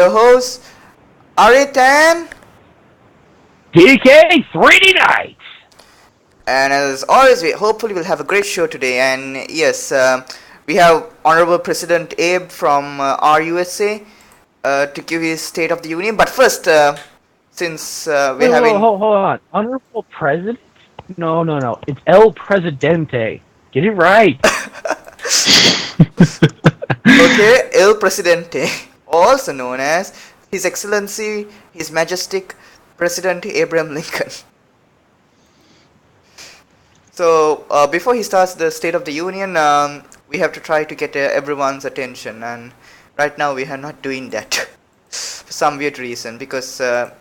Your host, Aritan, DK 3D Nights! and as always, hopefully we'll have a great show today. And yes, we have Honorable President Abe from RUSA to give his State of the Union. But first, since we're having Hold on. Honorable President? No. It's El Presidente. Get it right. okay, El Presidente, also known as His Excellency, His Majestic President Abraham Lincoln. So before he starts the State of the Union, we have to try to get everyone's attention, and right now we are not doing that for some weird reason because I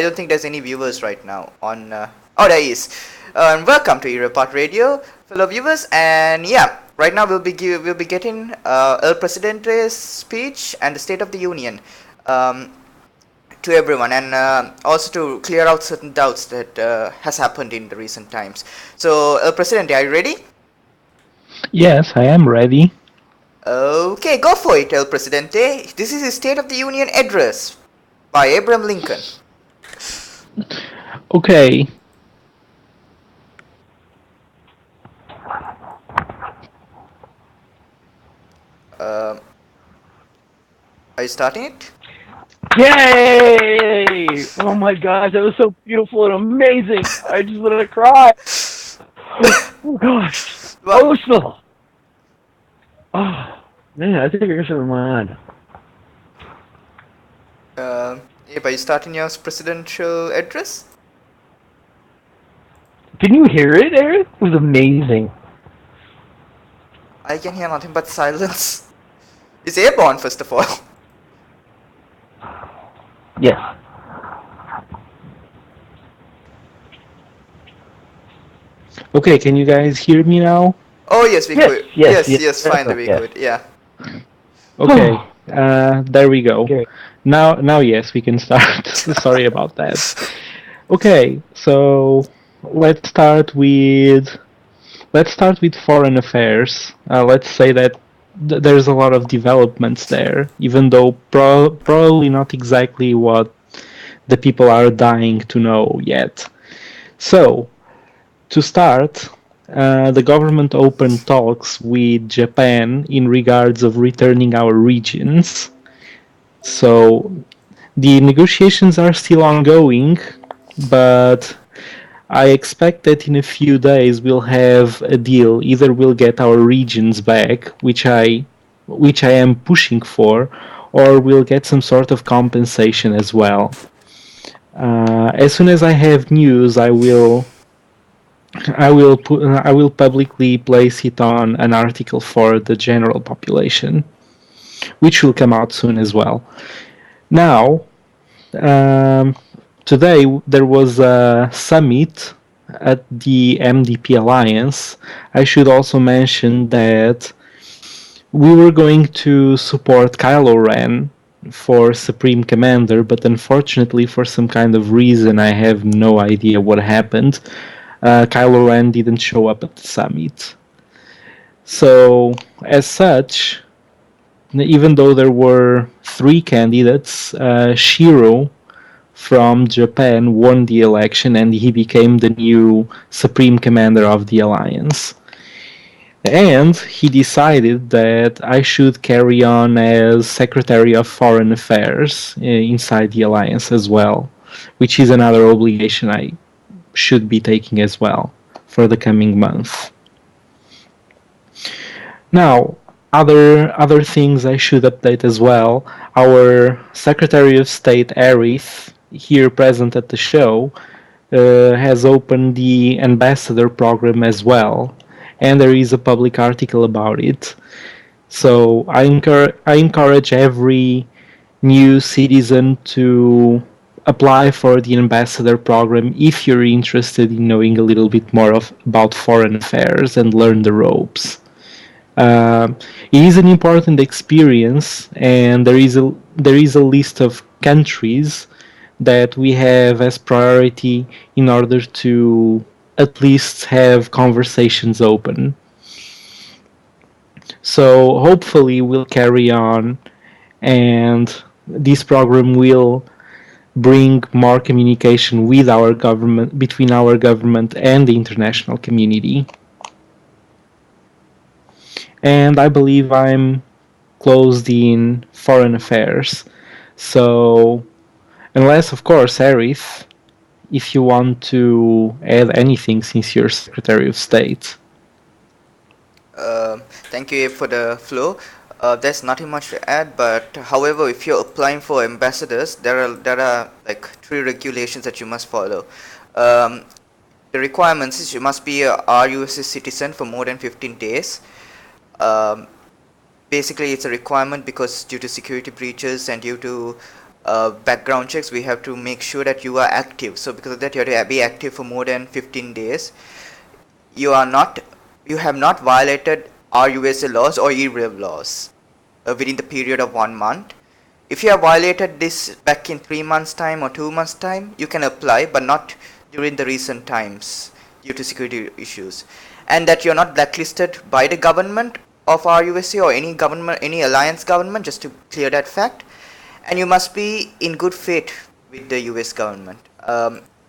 don't think there's any viewers right now on. Oh, there is. Welcome to Erev Party Radio, fellow viewers, and yeah, right now we'll be getting El Presidente's speech and the State of the Union. To everyone, and also to clear out certain doubts that has happened in the recent times. So, President, are you ready? Yes, I am ready. Okay, go for it, El Presidente. This is his State of the Union address by Abraham Lincoln. Okay. Are you starting it? Yay! Oh my gosh, that was so beautiful and amazing. I just wanted to cry. Oh gosh. Emotional. Oh, man, I think I got something in my mind. Are you starting your presidential address? Can you hear it, Eric? It was amazing. I can hear nothing but silence. Is airborne, first of all? Yes. Okay, can you guys hear me now? Oh, yes, we could. Yes, finally we could, yeah. Okay, there we go. Okay. Now, yes, we can start. Sorry about that. Okay, so let's start with foreign affairs. Let's say that there's a lot of developments there, even though probably not exactly what the people are dying to know yet. So, to start, the government opened talks with Japan in regards of returning our regions. So, the negotiations are still ongoing, but I expect that in a few days we'll have a deal. Either we'll get our regions back, which I am pushing for, or we'll get some sort of compensation as well. As soon as I have news, I will publicly place it on an article for the general population, which will come out soon as well. Now, today there was a summit at the MDP Alliance. I should also mention that we were going to support Kylo Ren for Supreme Commander, but unfortunately for some kind of reason, I have no idea what happened, Kylo Ren didn't show up at the summit. So, as such, even though there were 3 candidates, Shiro from Japan won the election and he became the new Supreme Commander of the Alliance. And he decided that I should carry on as Secretary of Foreign Affairs inside the Alliance as well, which is another obligation I should be taking as well for the coming month. Now, other things I should update as well. Our Secretary of State, Arif, here present at the show, has opened the ambassador program as well, and there is a public article about it. So I encourage every new citizen to apply for the ambassador program if you're interested in knowing a little bit more about foreign affairs and learn the ropes. It is an important experience, and there is a list of countries that we have as priority in order to at least have conversations open. So hopefully we'll carry on and this program will bring more communication with our government, between our government and the international community. And I believe I'm closed in foreign affairs. So, unless, of course, Arif, if you want to add anything since you're Secretary of State. Thank you Abe, for the flow. There's nothing much to add, but however, if you're applying for ambassadors, there are like 3 regulations that you must follow. Um, the requirements is you must be a RUSS citizen for more than 15 days. Um, Basically, it's a requirement because due to security breaches and due to background checks, we have to make sure that you are active. So because of that, you have to be active for more than 15 days. You are not, you have not violated RUSA laws or EREV laws within the period of 1 month. If you have violated this back in 3 months time or 2 months time, you can apply, but not during the recent times due to security issues. And that you're not blacklisted by the government of RUSA or any government, any alliance government, just to clear that fact. And you must be in good faith with the US government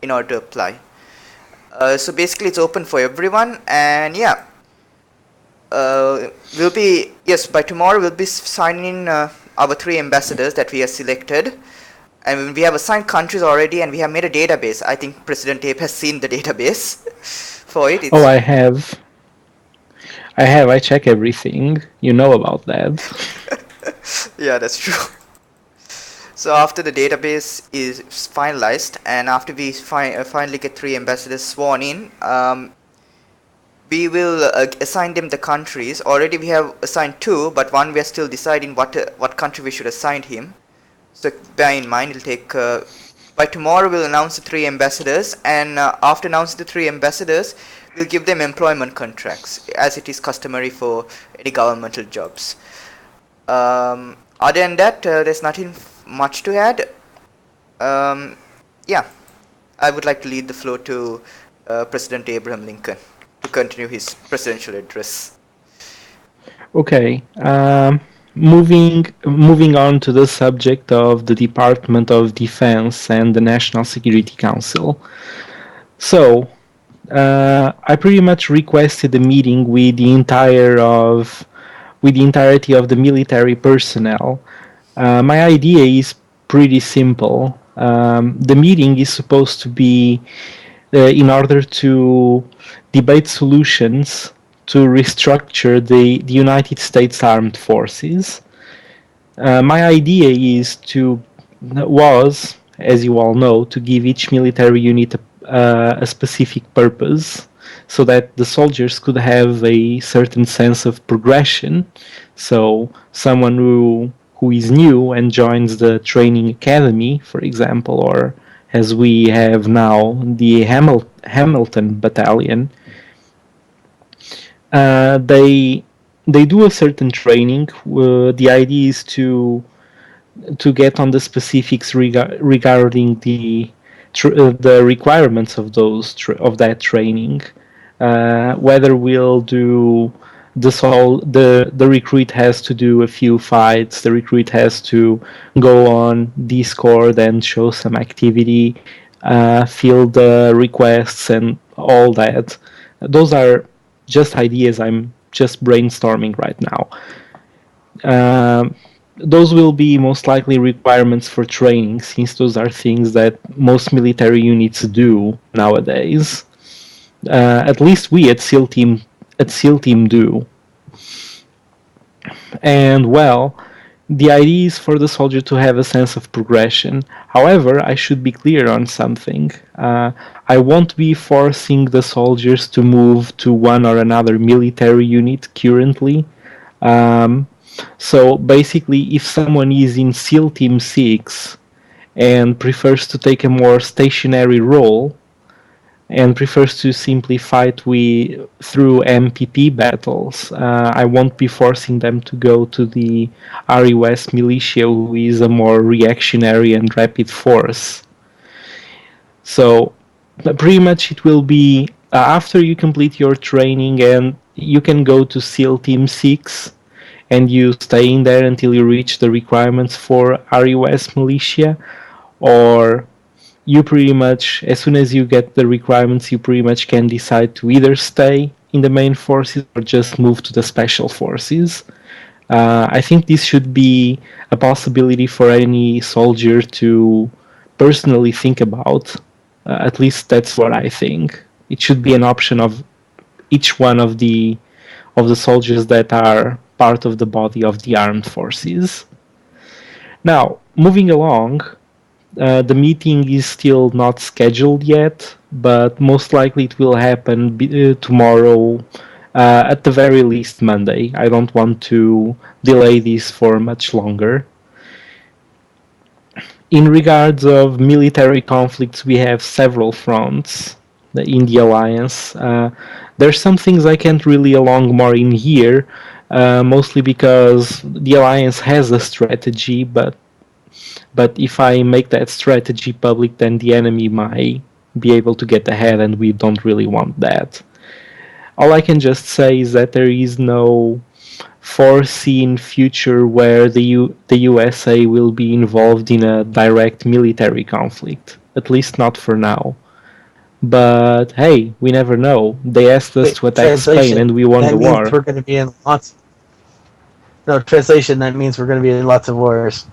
in order to apply. So basically it's open for everyone, and yeah, we'll be, yes, by tomorrow we'll be signing our 3 ambassadors that we have selected, and we have assigned countries already, and we have made a database. I think President Abe has seen the database for it. Oh, I have. I check everything. You know about that. Yeah, that's true. So after the database is finalized, and after we finally get 3 ambassadors sworn in, we will assign them the countries. Already we have assigned 2, but one we are still deciding what country we should assign him. So bear in mind, it'll take by tomorrow we'll announce the 3 ambassadors, and after announcing the 3 ambassadors, we'll give them employment contracts, as it is customary for any governmental jobs. Other than that, there's nothing much to add. Yeah, I would like to lead the floor to President Abraham Lincoln to continue his presidential address. Okay. Moving on to the subject of the Department of Defense and the National Security Council. So, I pretty much requested a meeting with the entirety of the military personnel. My idea is pretty simple. The meeting is supposed to be in order to debate solutions to restructure the United States Armed Forces. My idea was, as you all know, to give each military unit a specific purpose, so that the soldiers could have a certain sense of progression. So someone who is new and joins the training academy, for example, or as we have now the Hamilton Battalion, they do a certain training. The idea is to get on the specifics regarding the requirements of that training. Whether we'll do the recruit has to do a few fights. The recruit has to go on Discord and show some activity, fill the requests and all that. Those are just ideas. I'm just brainstorming right now. Those will be most likely requirements for training, since those are things that most military units do nowadays. At least we at SEAL Team do. And well, the idea is for the soldier to have a sense of progression. However, I should be clear on something. I won't be forcing the soldiers to move to one or another military unit currently. So basically, if someone is in SEAL Team 6 and prefers to take a more stationary role and prefers to simply fight through MPP battles, I won't be forcing them to go to the RUS militia, who is a more reactionary and rapid force. So pretty much it will be after you complete your training, and you can go to SEAL Team 6, and you stay in there until you reach the requirements for RUS militia, or you pretty much, as soon as you get the requirements, you pretty much can decide to either stay in the main forces or just move to the special forces. I think this should be a possibility for any soldier to personally think about. At least that's what I think. It should be an option of each one of the soldiers that are part of the body of the armed forces. Now, moving along, the meeting is still not scheduled yet, but most likely it will happen tomorrow, at the very least Monday. I don't want to delay this for much longer. In regards of military conflicts, we have several fronts in the alliance. There's some things I can't really along more in here, mostly because the alliance has a strategy, but if I make that strategy public, then the enemy might be able to get ahead, and we don't really want that. All I can just say is that there is no foreseen future where the USA will be involved in a direct military conflict, at least not for now. But hey, we never know. They asked us to attack Spain and we won the war. That means we're going to be in lots. No, translation, that means we're going to be in lots of wars.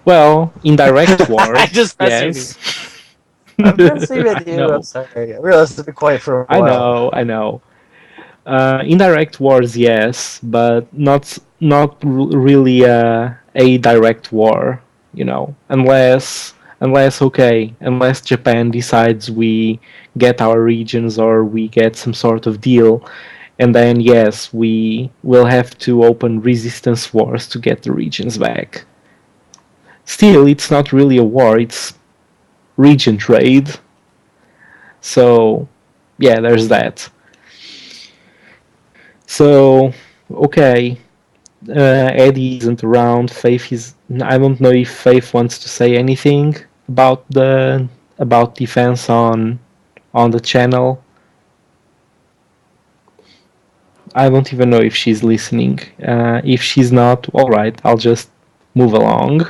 Well, indirect wars. I just yes. I'm messing with you. I'm sorry. I realized I've been quiet for a while. I know. Indirect wars, yes, but not really a direct war. Unless Japan decides we get our regions or we get some sort of deal, and then yes, we will have to open resistance wars to get the regions back. Still, it's not really a war, it's region trade. So, yeah, there's that. So, okay, Eddie isn't around. Faith is. I don't know if Faith wants to say anything about defense on the channel. I don't even know if she's listening. If she's not, all right, I'll just move along.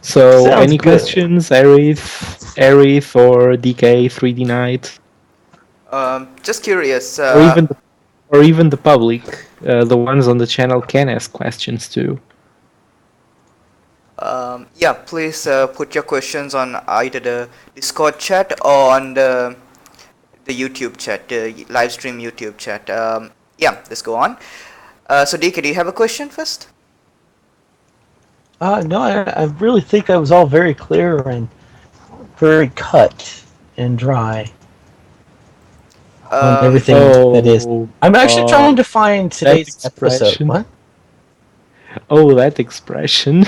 So, sounds any good. Questions, Aerith or DK 3D Knight? Just curious. Or even the public, the ones on the channel can ask questions too. Yeah, please put your questions on either the Discord chat or on the YouTube chat, the live stream YouTube chat. Yeah, let's go on. So DK, do you have a question first? No, I really think that was all very clear and very cut and dry. On everything that is. I'm actually trying to find today's episode. What? Oh, that expression.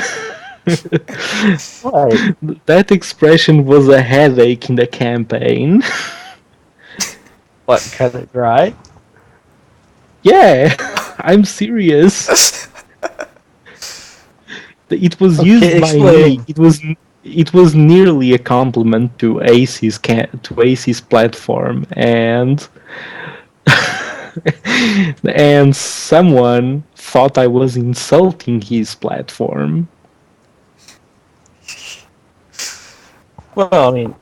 What? That expression was a headache in the campaign. What, cut it dry? Yeah, I'm serious. It was used by me. It was nearly a compliment to Ace's platform, and and someone thought I was insulting his platform. Well, I mean,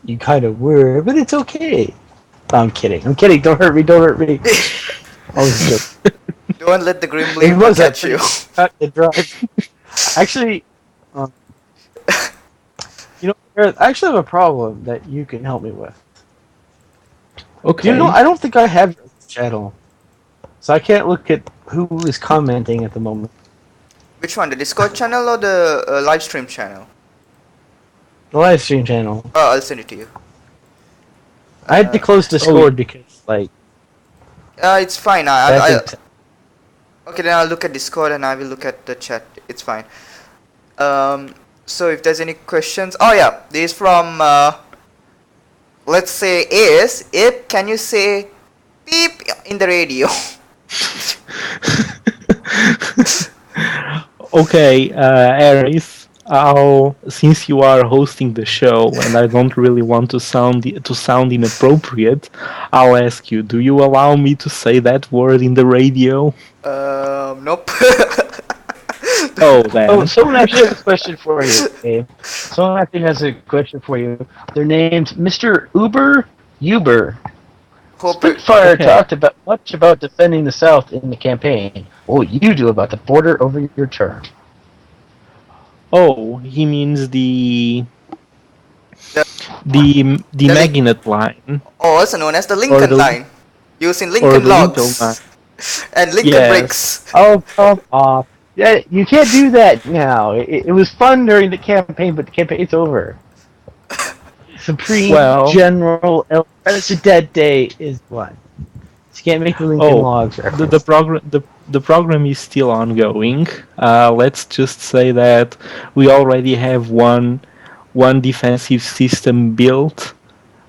you kind of were, but it's okay. I'm kidding. Don't hurt me. Don't let the Grim Reaper catch you. Actually, I actually have a problem that you can help me with. Okay. I don't think I have your channel, so I can't look at who is commenting at the moment. Which one, the Discord channel or the live stream channel? The live stream channel. Oh, I'll send it to you. I had to close Discord because, it's fine. Okay, then I'll look at Discord and I will look at the chat. It's fine. So if there's any questions, this is from let's say Ip, can you say beep in the radio? Okay, Aerith, since you are hosting the show and I don't really want to sound inappropriate, I'll ask you: do you allow me to say that word in the radio? Nope. Oh, Oh, then. someone actually has a question for you, Abe. Someone actually has a question for you. Their name's Mr. Uber. Hope it, Spitfire Okay. talked about much about defending the South in the campaign. What will you do about the border over your term? Oh, he means the the the the link, Maginot line also known as the or Lincoln the Line, using or Lincoln the Lincoln line. logs and Lincoln Yes. bricks. Oh, come off. Yeah, you can't do that now. It was fun during the campaign, but the campaign's over. Supreme Well, General El Presidente is what? You can't make the Lincoln oh, Logs the reference. program the program is still ongoing. Let's just say that we already have one defensive system built.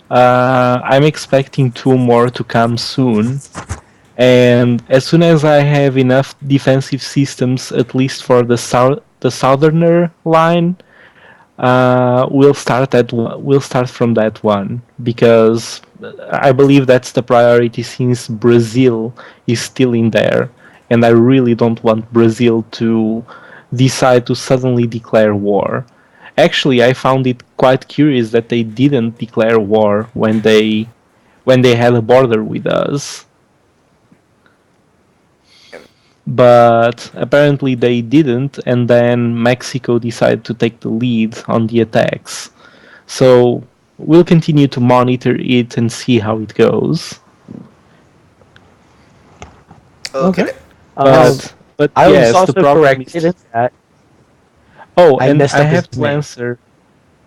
I'm expecting two more to come soon. And as soon as I have enough defensive systems, at least for the southerner line, we'll start from that one because I believe that's the priority since Brazil is still in there, and I really don't want Brazil to decide to suddenly declare war. Actually, I found it quite curious that they didn't declare war when they had a border with us, but apparently they didn't, and then Mexico decided to take the lead on the attacks. So we'll continue to monitor it and see how it goes. Okay. Okay. Um, But I was yes, the also problem corrected is. in that. Oh, I and messed I up his have to name. answer.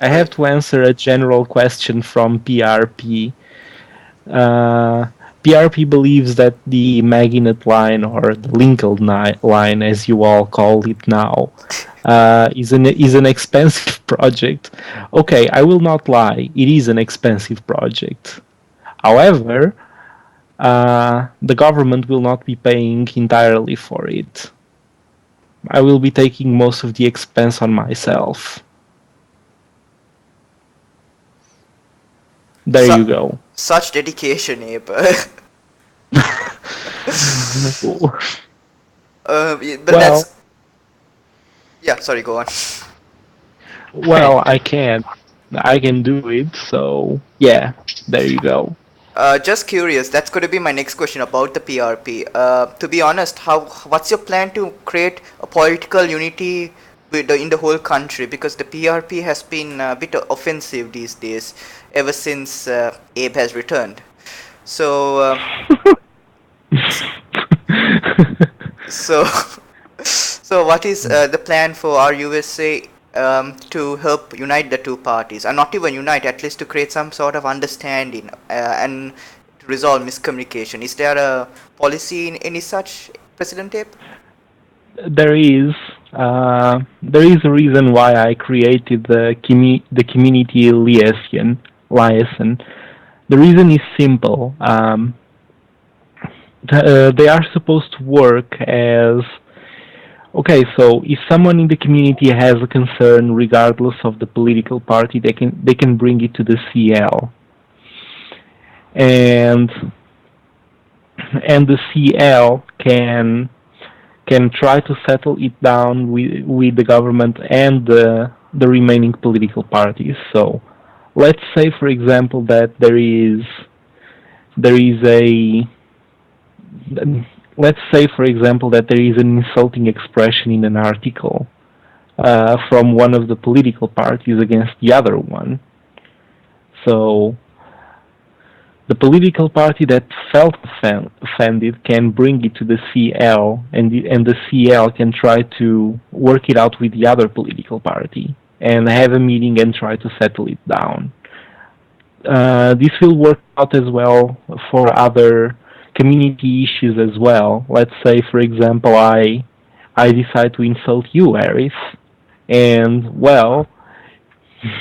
I have to answer a general question from PRP. Uh, PRP believes that the Maginot line, or the Lincoln line, as you all call it now, is an expensive project. Okay, I will not lie. It is an expensive project. However, the government will not be paying entirely for it. I will be taking most of the expense on myself. There Su- you go. Such dedication, Abe. But Well, that's, yeah. Sorry, go on. well, I can. I can do it. So yeah, there you go. Just curious. That's going to be my next question about the PRP. To be honest, what's your plan to create a political unity in the whole country? Because the PRP has been a bit offensive these days, ever since Abe has returned. So, so, so what is the plan for our USA to help unite the two parties, and not even unite, at least to create some sort of understanding and to resolve miscommunication? Is there a policy in any such, President Abe? there is there is a reason why I created the community liaison. The reason is simple. They are supposed to work as okay. So if someone in the community has a concern, regardless of the political party, they can bring it to the CL, and the CL can try to settle it down with the government and the remaining political parties. So let's say, for example, that there is a let's say, for example, that there is an insulting expression in an article from one of the political parties against the other one. So the political party that felt offended can bring it to the CL, and the CL can try to work it out with the other political party and have a meeting and try to settle it down. This will work out as well for other community issues as well. Let's say, for example, I decide to insult you, Aris, and well,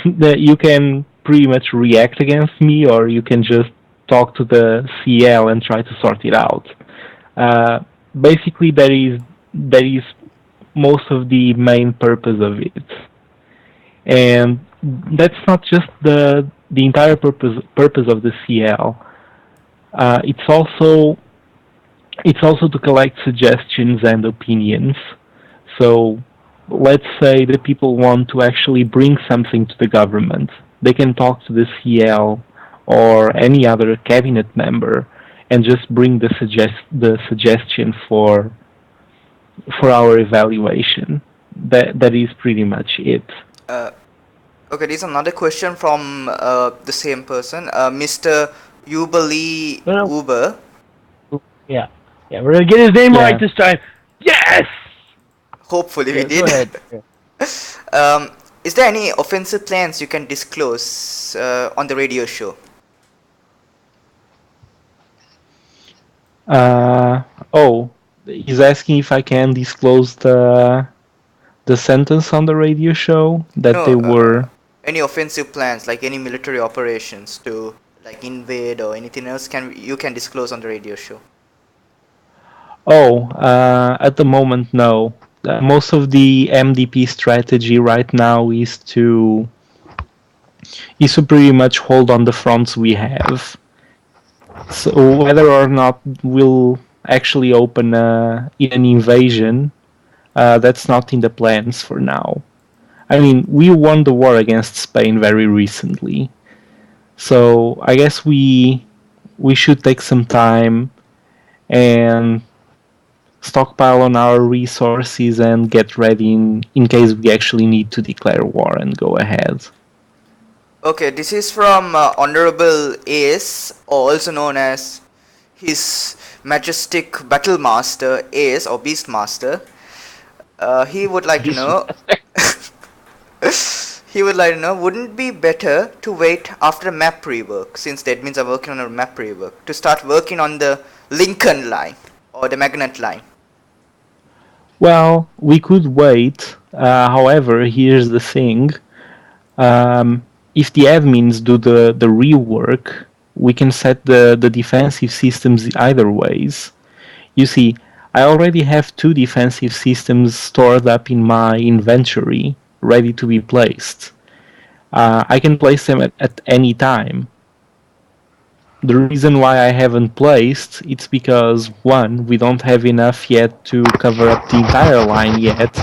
that you can pretty much react against me, or you can just talk to the CL and try to sort it out. Uh, Basically, that is most of the main purpose of it. And that's not just the entire purpose of the CL. Uh, it's also it's also to collect suggestions and opinions. So let's say that people want to actually bring something to the government. They can talk to the CL or any other cabinet member and just bring the suggestion for our evaluation. That is pretty much it. Uh, okay, there's another question from the same person, Mr. Uberly No, no. Uber. Yeah. Yeah, we're gonna get his name right Yeah. this time. Yes! Hopefully we Okay, go did. ahead. um, is there any offensive plans you can disclose on the radio show? Uh, oh, he's asking if I can disclose the sentence on the radio show that No, they were. any offensive plans, like any military operations to like invade or anything else you can disclose on the radio show? Oh, at the moment, no. Most of the MDP strategy right now is to pretty much hold on the fronts we have. So whether or not we'll actually open in an invasion, that's not in the plans for now. I mean, we won the war against Spain very recently, so I guess we should take some time and stockpile on our resources and get ready in case we actually need to declare war and go ahead. Okay, this is from Honorable Ace, or also known as His Majestic Battle Master Ace or Beastmaster. He would like to know. He would like to know, wouldn't it be better to wait after map rework, since the admins are working on a map rework, to start working on the Lincoln line or the Magnet line? Well, we could wait. However, here's the thing. If the admins do the rework, we can set the defensive systems either ways. You see, I already have two defensive systems stored up in my inventory, ready to be placed. I can place them at any time. The reason why I haven't placed it's because one, we don't have enough yet to cover up the entire line yet,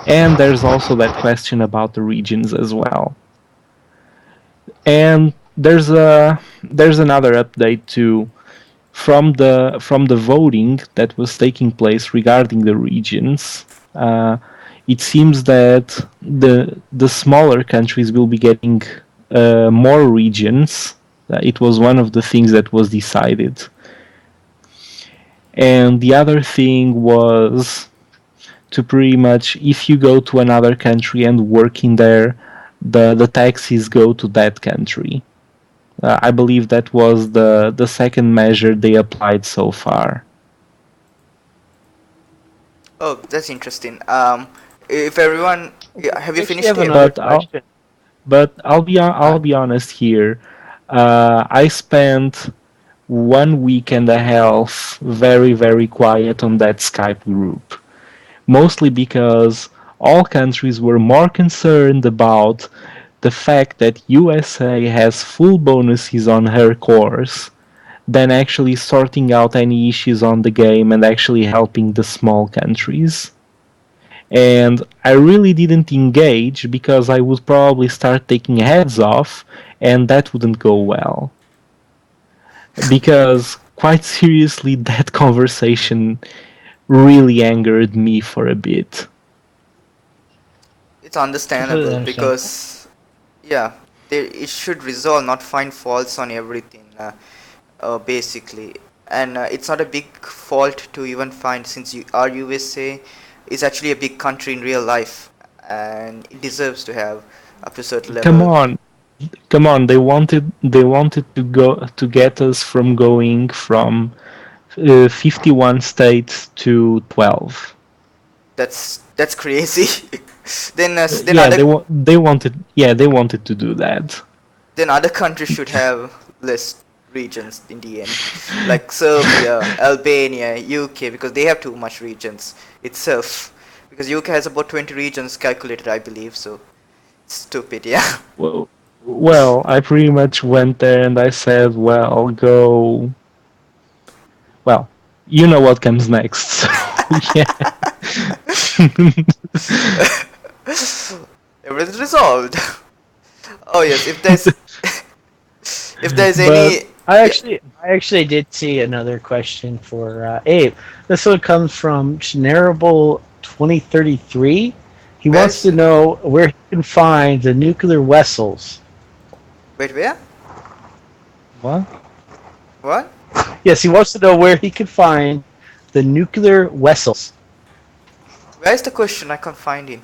and there's also that question about the regions as well. And there's another update too. From the voting that was taking place regarding the regions, it seems that the smaller countries will be getting more regions. It was one of the things that was decided. And the other thing was to pretty much, if you go to another country and work in there, the taxes go to that country. I believe that was the second measure they applied so far. Oh, that's interesting. If everyone, yeah, have you Actually, finished I have it? another But I'll question. but I'll be honest here. I spent 1 week and a half very quiet on that Skype group, mostly because all countries were more concerned about the fact that USA has full bonuses on her cores than actually sorting out any issues on the game and actually helping the small countries. And I really didn't engage because I would probably start taking heads off, and that wouldn't go well. Because, quite seriously, that conversation really angered me for a bit. It's understandable because, yeah, it should resolve, not find faults on everything, basically. And it's not a big fault to even find, since our USA is actually a big country in real life, and it deserves to have up to a certain Come level. on, come on! They wanted to get us from going from 51 states to 12. That's crazy. Then Yeah, other they wanted to do that. then other countries should have less regions in the end, like Serbia, Albania, UK, because they have too much regions itself. Because UK has about 20 regions calculated, I believe. So Stupid, yeah. Well, I pretty much went there and I said, well, go. Well, you know what comes next. So, yeah. Everything's resolved. Oh yes, if there's But any, I yeah, actually did see another question for Abe. This one comes from Schnarable 2033. He wants where's to know where he can find the nuclear vessels. wait where? what? What? Yes, he wants to know where he can find the nuclear vessels. Where's the question? I can't find it.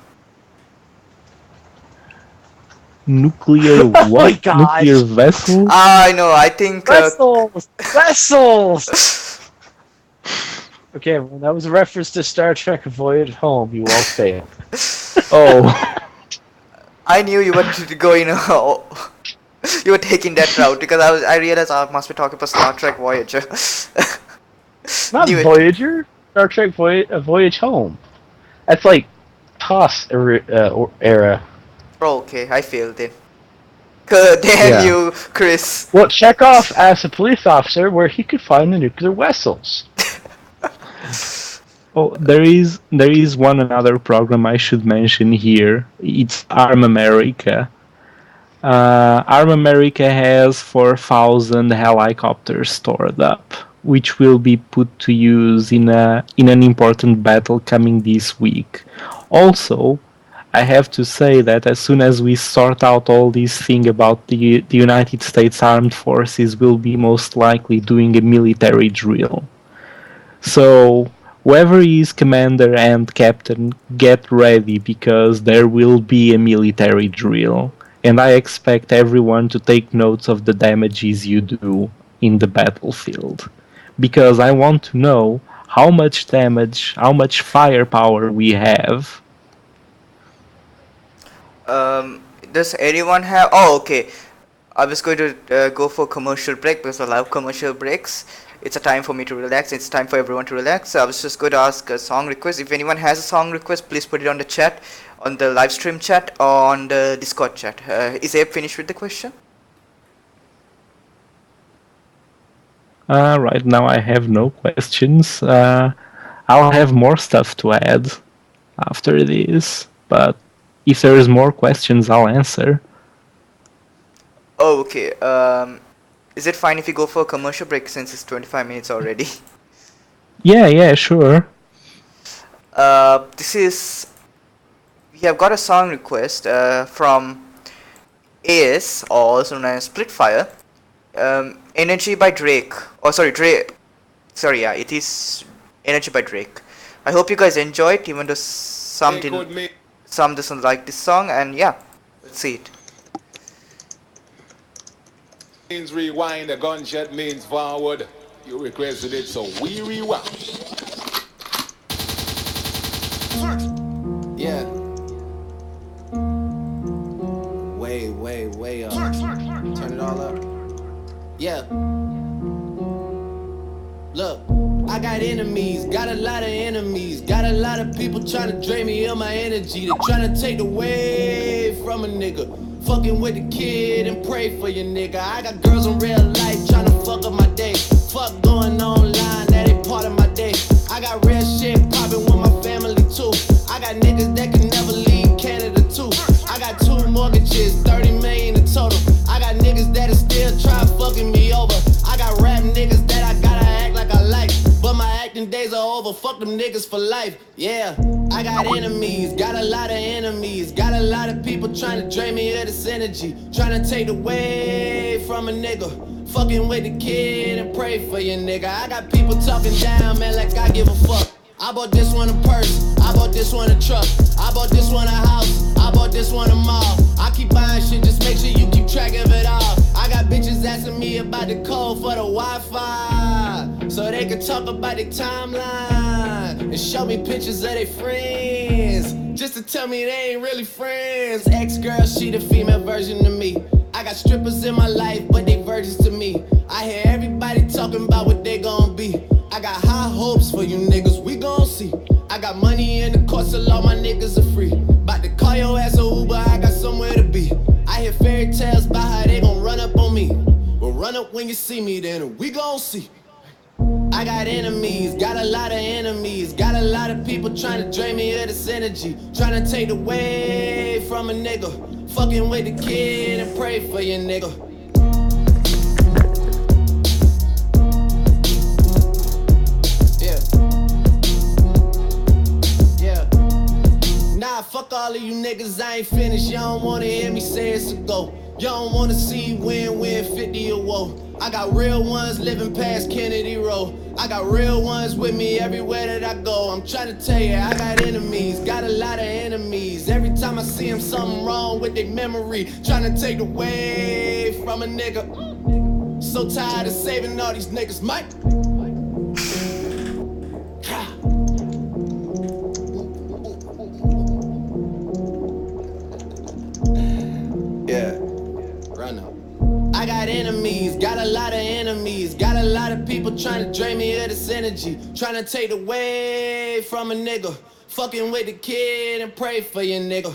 Nuclear Oh my what? Nuclear gosh! vessel? Ah, I know. I think. Vessels! Vessels! Okay, well, that was a reference to Star Trek Voyage Home. You all failed. Oh. I knew you were going. You were taking that route because I realized I must be talking about Star Trek Voyager. Not Knew it. Voyager. Star Trek Voyage Home. That's like TOS era. Oh, okay, I failed it. Damn Yeah. you, Chris. Well, Chekhov asked a police officer where he could find the nuclear vessels. Oh, there is one another program I should mention here. It's Arm America. Arm America has 4,000 helicopters stored up, which will be put to use in an important battle coming this week. Also, I have to say that as soon as we sort out all this thing about the United States Armed Forces, will be most likely doing a military drill. So whoever is commander and captain, get ready because there will be a military drill. And I expect everyone to take notes of the damages you do in the battlefield. Because I want to know how much damage, how much firepower we have. Does anyone have? Oh, okay. I was going to go for commercial break because I love commercial breaks. It's a time for me to relax. It's time for everyone to relax. So I was just going to ask a song request. If anyone has a song request, please put it on the chat, on the live stream chat, or on the Discord chat. Is Abe finished with the question? Right now I have no questions. I'll have more stuff to add after this, but if there is more questions, I'll answer. Oh, okay. Is it fine if we go for a commercial break since it's 25 minutes already? Yeah, sure. We have got a song request from AS, or also known as Splitfire. Energy by Drake. Oh, sorry, Drake. Sorry, yeah, it is Energy by Drake. I hope you guys enjoy it, even though some doesn't like this song, and yeah, let's see it. Means rewind, a gunshot means forward. You requested it, so we rewind. Yeah. Way up. Turn it all up. Yeah. Look, I got enemies, got a lot of enemies, got a lot of people trying to drain me of my energy. They're trying to take away from a nigga. Fucking with the kid and pray for your nigga. I got girls in real life trying to fuck up my day. Fuck going online, that ain't part of my day. I got real shit popping with my family too. I got niggas that can never leave Canada too. I got 2 mortgages, 30 million in total. I got niggas that'll still try fucking me over. I got rap niggas that I gotta act like I like, but my acting days are over. Fuck them niggas for life. Yeah, I got enemies, got a lot of enemies, got a lot of people trying to drain me of this energy, trying to take away from a nigga. Fucking with the kid and pray for your nigga. I got people talking down, man, like I give a fuck. I bought this one a purse, I bought this one a truck, I bought this one a house, I bought this one a mall. I keep buying shit, just make sure you keep track of it all. I got bitches asking me about the code for the Wi-Fi, so they can talk about their timeline and show me pictures of their friends, just to tell me they ain't really friends. Ex-girl, she the female version of me. I got strippers in my life, but they virgins to me. I hear everybody talking about what they gon' be. I got high hopes for you niggas, we gon' see. I got money in the court, so all my niggas are free. About to call your ass a Uber, I got somewhere to run up when you see me, then we gon' see. I got enemies, got a lot of enemies. Got a lot of people trying to drain me of this energy. Trying to take away from a nigga. Fucking with the kid and pray for your nigga. Nah, fuck all of you niggas, I ain't finished. Y'all don't wanna hear me say it's a go. Y'all don't wanna see win 50 or woe. I got real ones living past Kennedy Road. I got real ones with me everywhere that I go. I'm trying to tell you, I got enemies, got a lot of enemies. Every time I see them, something wrong with their memory. Trying to take away from a nigga. So tired of saving all these niggas, Mike. Yeah, run up. I got enemies, got a lot of enemies. Got a lot of people trying to drain me of this energy. Trying to take away from a nigga. Fucking with the kid and pray for your nigga.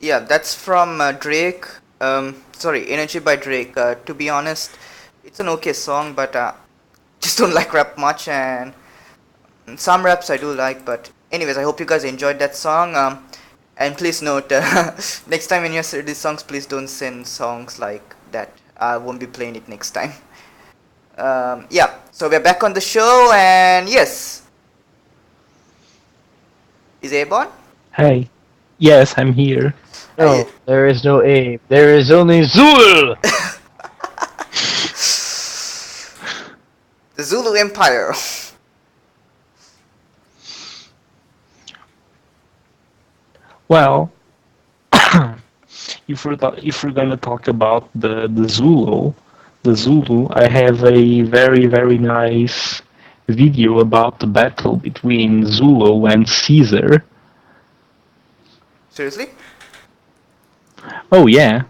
Yeah, that's from Drake. Sorry, Energy by Drake. To be honest, it's an okay song, but just don't like rap much, and some raps I do like. But anyways, I hope you guys enjoyed that song. And please note, next time when you hear these songs, please don't send songs like that. I won't be playing it next time. Yeah, so we're back on the show, and yes. Is Aebon? Hey. Yes, I'm here. No, there is no Abe. There is only Zul! The Zulu Empire. Well, if we're gonna talk about the Zulu, I have a very very nice video about the battle between Zulu and Caesar. Seriously? Oh yeah,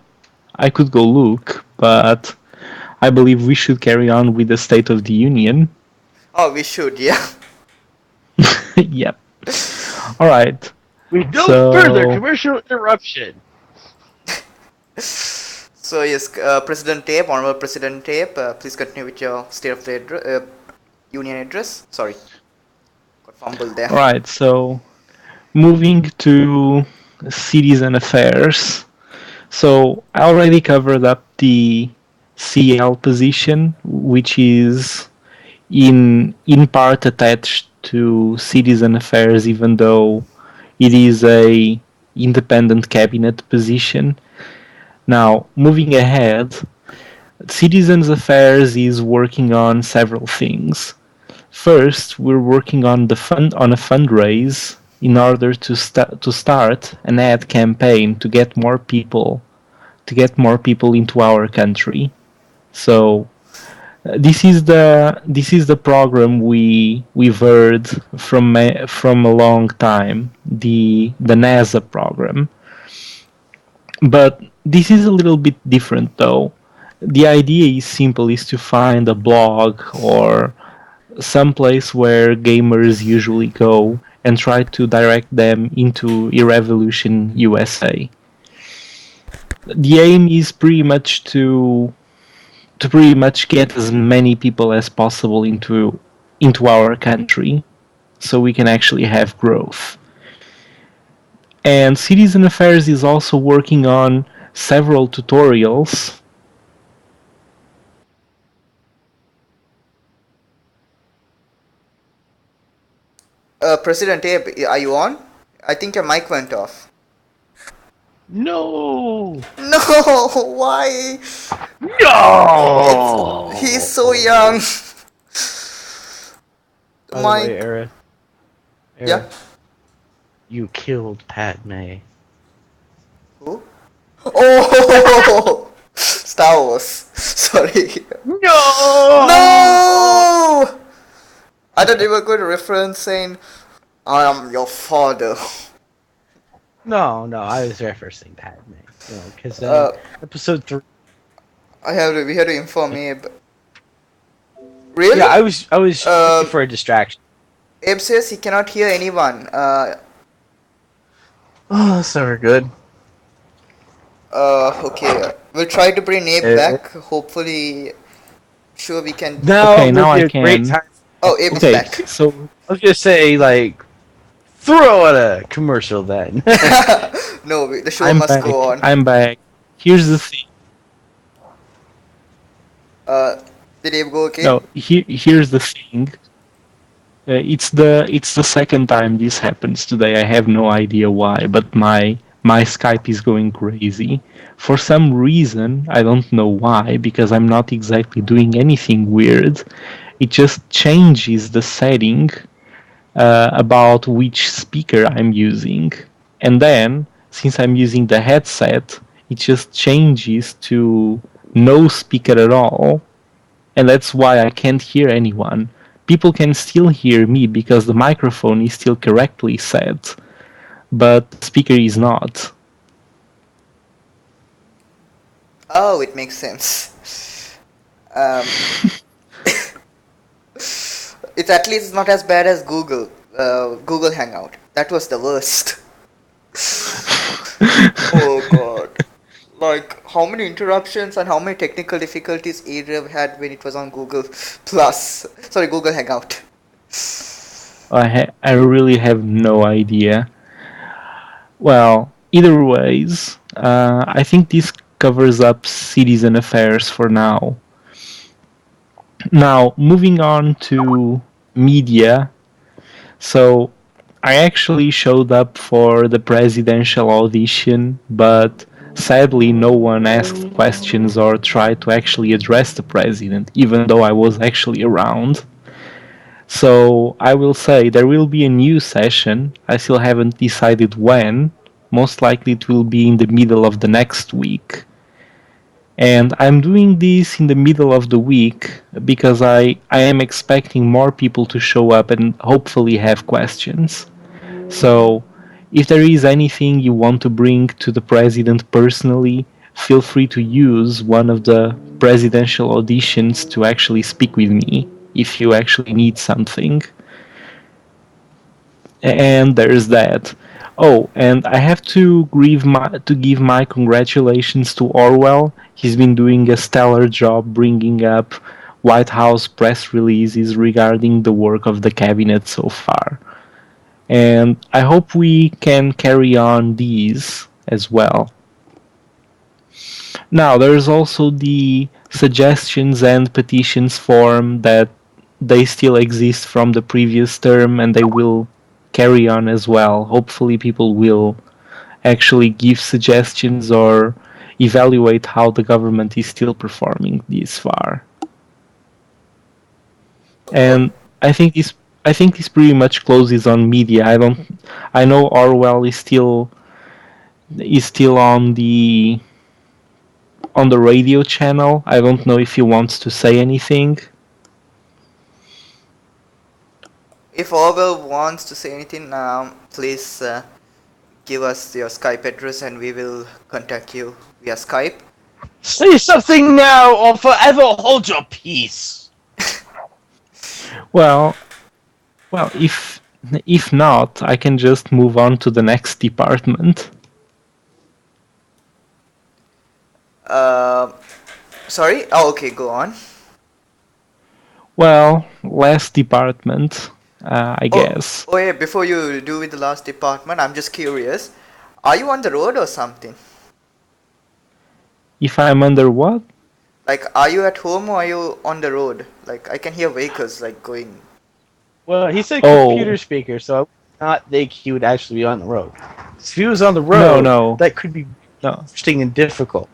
I could go look, but I believe we should carry on with the State of the Union. Oh, we should, yeah. Yep. All right. We go So- further, commercial interruption. So yes, President Tape, Honorable President Tape, please continue with your State of the Union address. Sorry, got fumbled there. All right. So moving to citizen affairs. So I already covered up the CL position, which is in part attached to citizen affairs, even though it is a independent cabinet position. Now, moving ahead, citizens affairs is working on several things. First, we're working on a fundraise in order to start an ad campaign to get more people into our country. So this is the program we've heard from a long time, the NASA program. But this is a little bit different though. The idea is simple, is to find a blog or some place where gamers usually go and try to direct them into Erevolution USA. The aim is pretty much to pretty much get as many people as possible into our country so we can actually have growth. And Citizen Affairs is also working on several tutorials. President Tape, are you on? I think your mic went off. No! No, why? No! He's so young. By the My way, Erev, yeah. you killed Padme. Who? Oh, Star Wars. Sorry. No! No! I thought they were going to reference saying, "I am your father." No, I was referencing Padme. Because episode 3. We had to inform Abe. Really? Yeah, I was looking for a distraction. Abe says he cannot hear anyone. Oh, that's never good. Okay. We'll try to bring Abe Uh, back. Hopefully, sure we can. Now Okay, would now be I a great can. time. Oh, Abe is Okay, back. so Let's just say, like, throw out a commercial then. No, the show I'm must go back. on. I'm back. Here's the thing. Uh, did Abe go okay? No, here's the thing. It's the second time this happens today. I have no idea why, but my Skype is going crazy. For some reason, I don't know why, because I'm not exactly doing anything weird. It just changes the setting about which speaker I'm using. And then, since I'm using the headset, it just changes to no speaker at all. And that's why I can't hear anyone. People can still hear me because the microphone is still correctly set, but the speaker is not. Oh, it makes sense. Um, it's at least not as bad as Google Hangout. That was the worst. Oh god. Like, how many interruptions and how many technical difficulties Erev had when it was on Google Plus. Sorry, Google Hangout. I really have no idea. Well, either ways, I think this covers up citizen affairs for now. Now, moving on to media. So, I actually showed up for the presidential audition, but sadly, no one asked questions or tried to actually address the president, even though I was actually around. So, I will say there will be a new session. I still haven't decided when. Most likely, it will be in the middle of the next week. And I'm doing this in the middle of the week because I am expecting more people to show up and hopefully have questions. So, if there is anything you want to bring to the president personally, feel free to use one of the presidential auditions to actually speak with me if you actually need something. And there's that. Oh, and I have to give my congratulations to Orwell. He's been doing a stellar job bringing up White House press releases regarding the work of the cabinet so far. And I hope we can carry on these as well. Now, there's also the suggestions and petitions form that they still exist from the previous term and they will carry on as well. Hopefully, people will actually give suggestions or evaluate how the government is still performing this far. Oh, And I think this pretty much closes on media. I know Orwell is still on the radio channel. I don't know if he wants to say anything. if Orwell wants to say anything, please give us your Skype address and we will contact you via Skype. Say something now or forever hold your peace. Well, if not, I can just move on to the next department. Uh, Sorry? Oh, okay, go on. Well, last department, I guess. Oh yeah, before you do with the last department, I'm just curious. Are you on the road or something? If I'm under what? Like, are you at home or are you on the road? Like, I can hear vehicles like going. Well, he said Oh. computer speaker, so I would not think he would actually be on the road. If he was on the No, road, no. that could be No. interesting and difficult.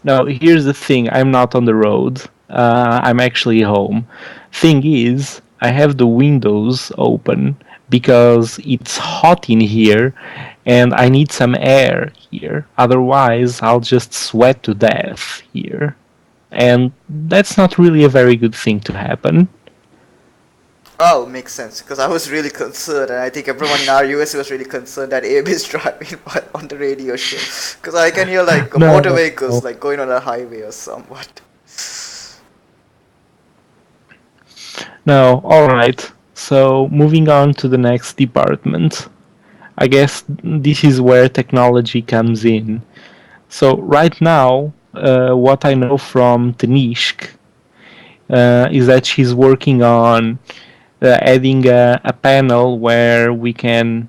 No, here's the thing. I'm not on the road. I'm actually home. Thing is, I have the windows open because it's hot in here and I need some air here. Otherwise, I'll just sweat to death here. And that's not really a very good thing to happen. Oh, makes sense. Because I was really concerned, and I think everyone in our US was really concerned that Abe is driving on the radio show. Because I can hear like No, motor no, vehicles no. like going on a highway or somewhat. No, alright. So, moving on to the next department. I guess this is where technology comes in. So right now, what I know from Tanishk is that she's working on adding a panel where we can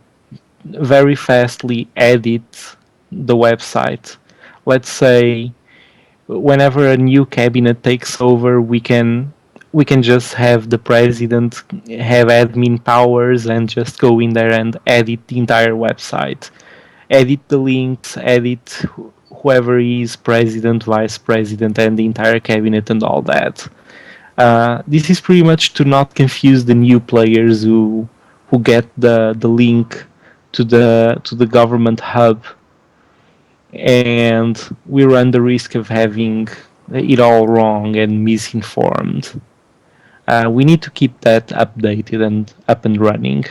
very fastly edit the website. Let's say whenever a new cabinet takes over, we can just have the president have admin powers and just go in there and edit the entire website, edit the links, edit whoever is president, vice president, and the entire cabinet and all that. This is pretty much to not confuse the new players who get the link to the government hub, and we run the risk of having it all wrong and misinformed. We need to keep that updated and up and running.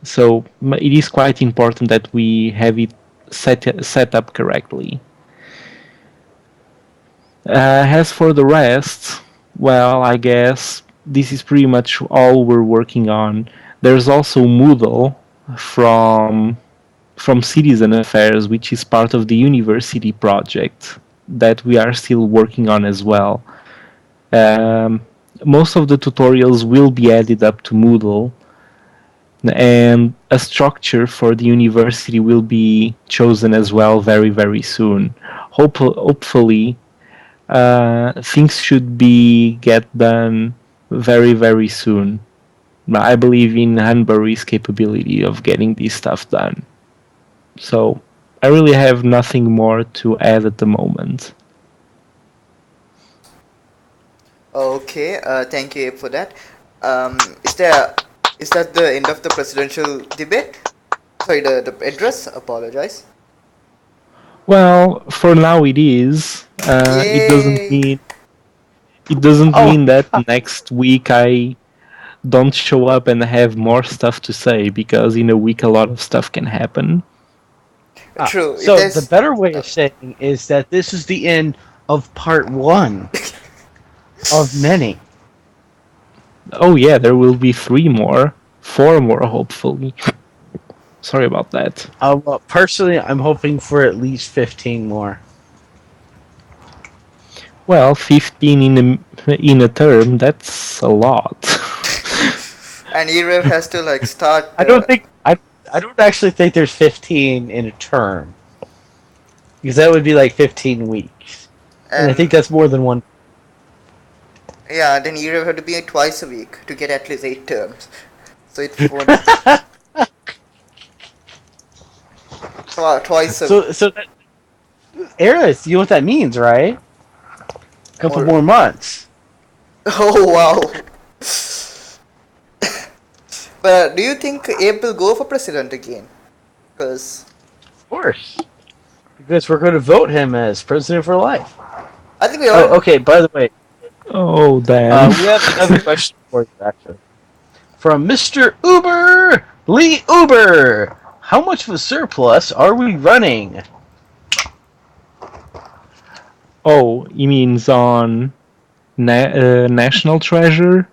So it is quite important that we have it set up correctly. As for the rest, well, I guess this is pretty much all we're working on. There's also Moodle from Citizen Affairs, which is part of the university project that we are still working on as well. Um, Most of the tutorials will be added up to Moodle, and a structure for the university will be chosen as well very, very soon. Hopefully, things should be get done very, very soon. I believe in Hanbury's capability of getting this stuff done. So I really have nothing more to add at the moment. Okay, thank you Abe, for that. Is there is that the end of the presidential debate? Sorry, the address. Apologize. Well, for now it is. Yay! It doesn't Oh, mean that next week I don't show up and have more stuff to say, because in a week a lot of stuff can happen. True. If so the there's better way of saying is that this is the end of part one of many. Oh yeah, there will be 4 more hopefully. Sorry about that. Well, personally, I'm hoping for at least 15 more. Well, 15 in a term, that's a lot. and Erev has to like start. I don't actually think there's 15 in a term, because that would be like 15 weeks, and I think that's more than one. Yeah, then Erev had to be twice a week to get at least 8 terms. So it won't. Twice a week. So that, Eris, you know what that means, right? A couple more months. Oh wow. But do you think Abe will go for president again? Because Of course. Because we're going to vote him as president for life. I think we all. Oh, okay, by the way, Oh damn. we have another question for you, actually. From Mr. Uber! Lee Uber! How much of a surplus are we running? Oh, he means on National Treasure?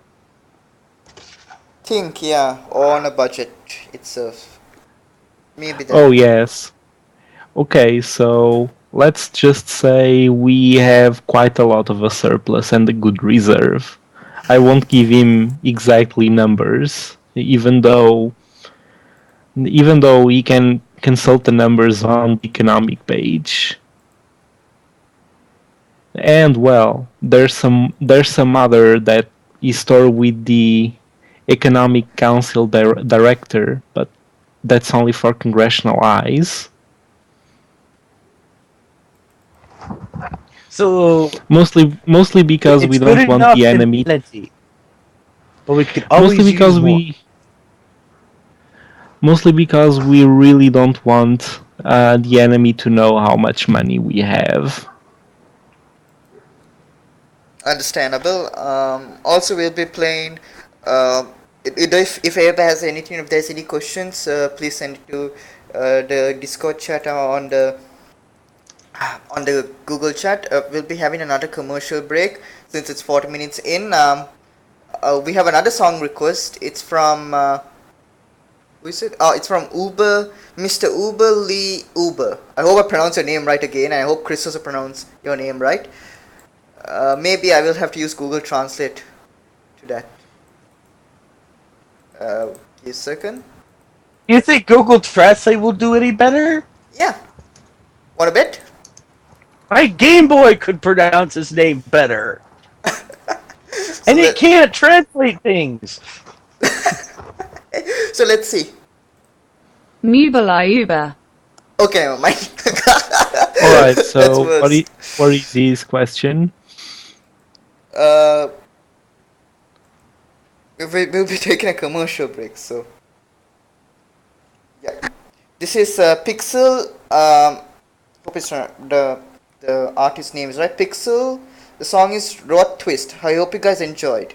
Think, yeah, on a budget itself. Maybe that. Oh yes. Okay, so let's just say we have quite a lot of a surplus and a good reserve. I won't give him exactly numbers, even though we can consult the numbers on the economic page. And well, there's some other that is stored with the Economic Council director, but that's only for congressional eyes. So Mostly because we don't want the enemy. Plenty, but we could always Mostly because we really don't want the enemy to know how much money we have. Understandable. Also, we'll be playing. If Abe has anything, if there's any questions, please send it to the Discord chat on the Google chat. We'll be having another commercial break since it's 40 minutes in. We have another song request. It's from Who is it? Oh, it's from Uber, Mr. Uber Lee Uber. I hope I pronounced your name right again, and I hope Chris also pronounced your name right. Maybe I will have to use Google Translate to that. Give a second. You think Google Translate will do any better? Yeah. Want a bet? My Game Boy could pronounce his name better. And it let- can't translate things. So let's see. Mubala Uber. Okay, never mind. All right. That's So worse. what is this question? We'll be taking a commercial break, so yeah. This is Pixel. Hope it's not, the artist name is right. Pixel. The song is Rod Twist. I hope you guys enjoyed.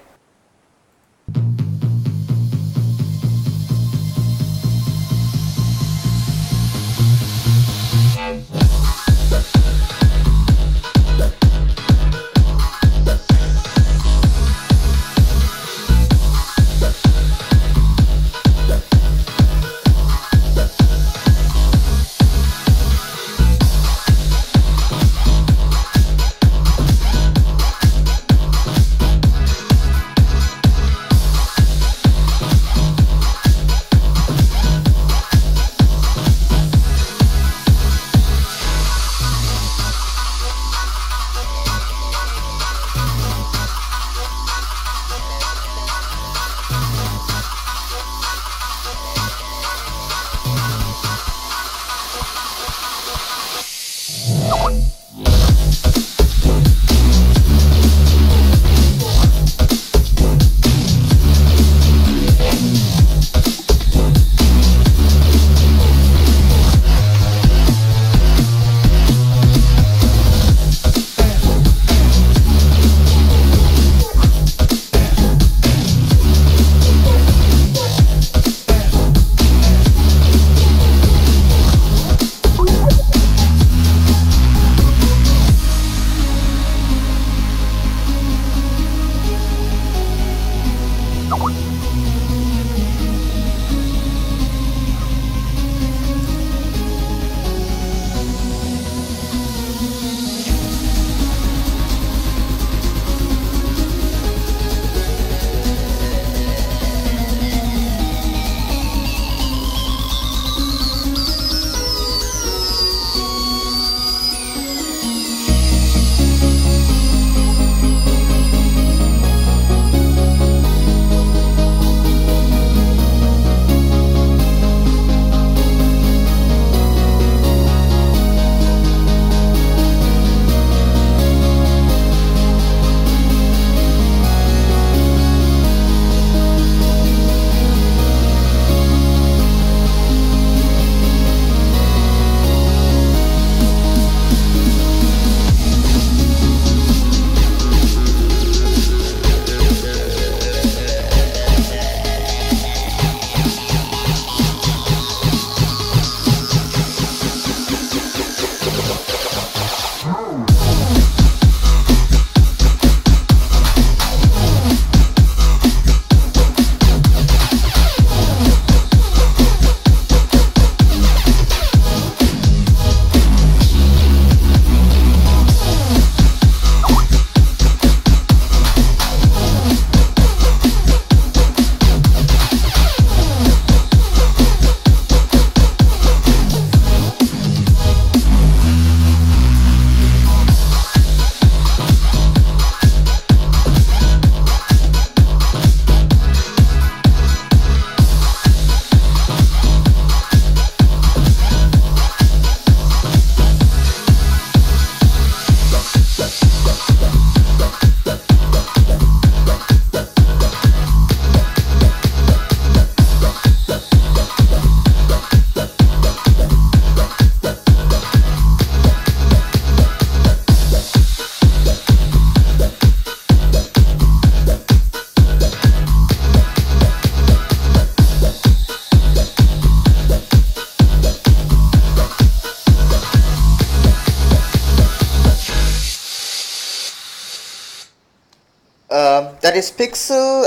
That is Pixel.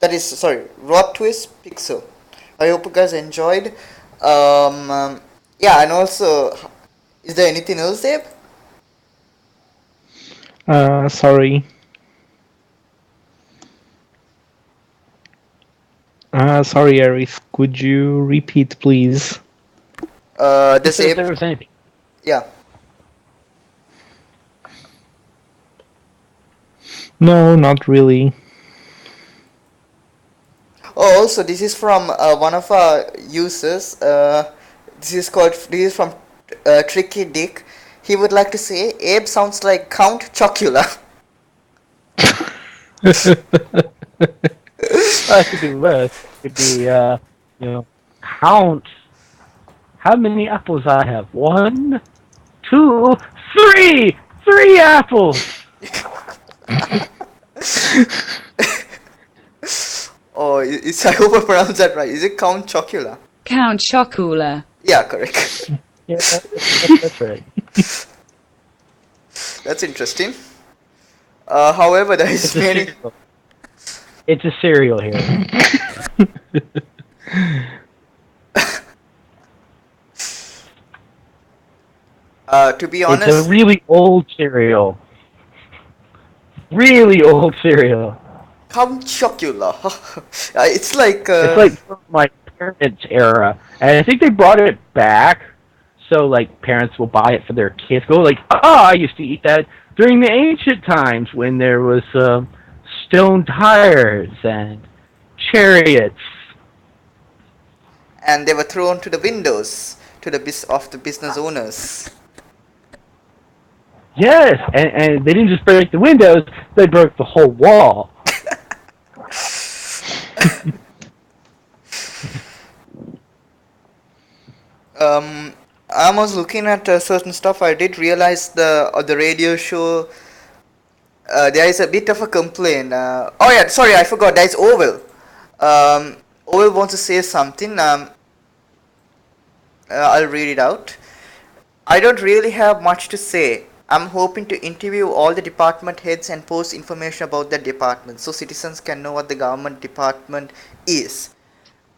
That is sorry, Rod Twist Pixel. I hope you guys enjoyed. Yeah, and also, is there anything else, Abe? Sorry. Sorry, Arif. Could you repeat, please? This If Abe, there was anything. yeah. No, not really. Oh, also, this is from one of our users. This is from Tricky Dick. He would like to say, Abe sounds like Count Chocula. That could be worse. It could be, count how many apples I have. 1, 2, 3! 3 apples! Oh, I hope I pronounced that right. Is it Count Chocula? Count Chocula. Yeah, correct. Yeah, that's right. That's interesting. However, there is many. It's a cereal here. To be honest, It's a really old cereal. Really old cereal. Count Chocula. It's like. It's like from my parents' era, and I think they brought it back so like parents will buy it for their kids. Go like, I used to eat that during the ancient times when there was stone tires and chariots. And they were thrown to the windows to the business owners. Yes, and they didn't just break the windows; they broke the whole wall. I was looking at certain stuff. I did realize the radio show. There is a bit of a complaint. Oh yeah, sorry, I forgot. There is Oval. Oval wants to say something. I'll read it out. I don't really have much to say. I'm hoping to interview all the department heads and post information about that department so citizens can know what the government department is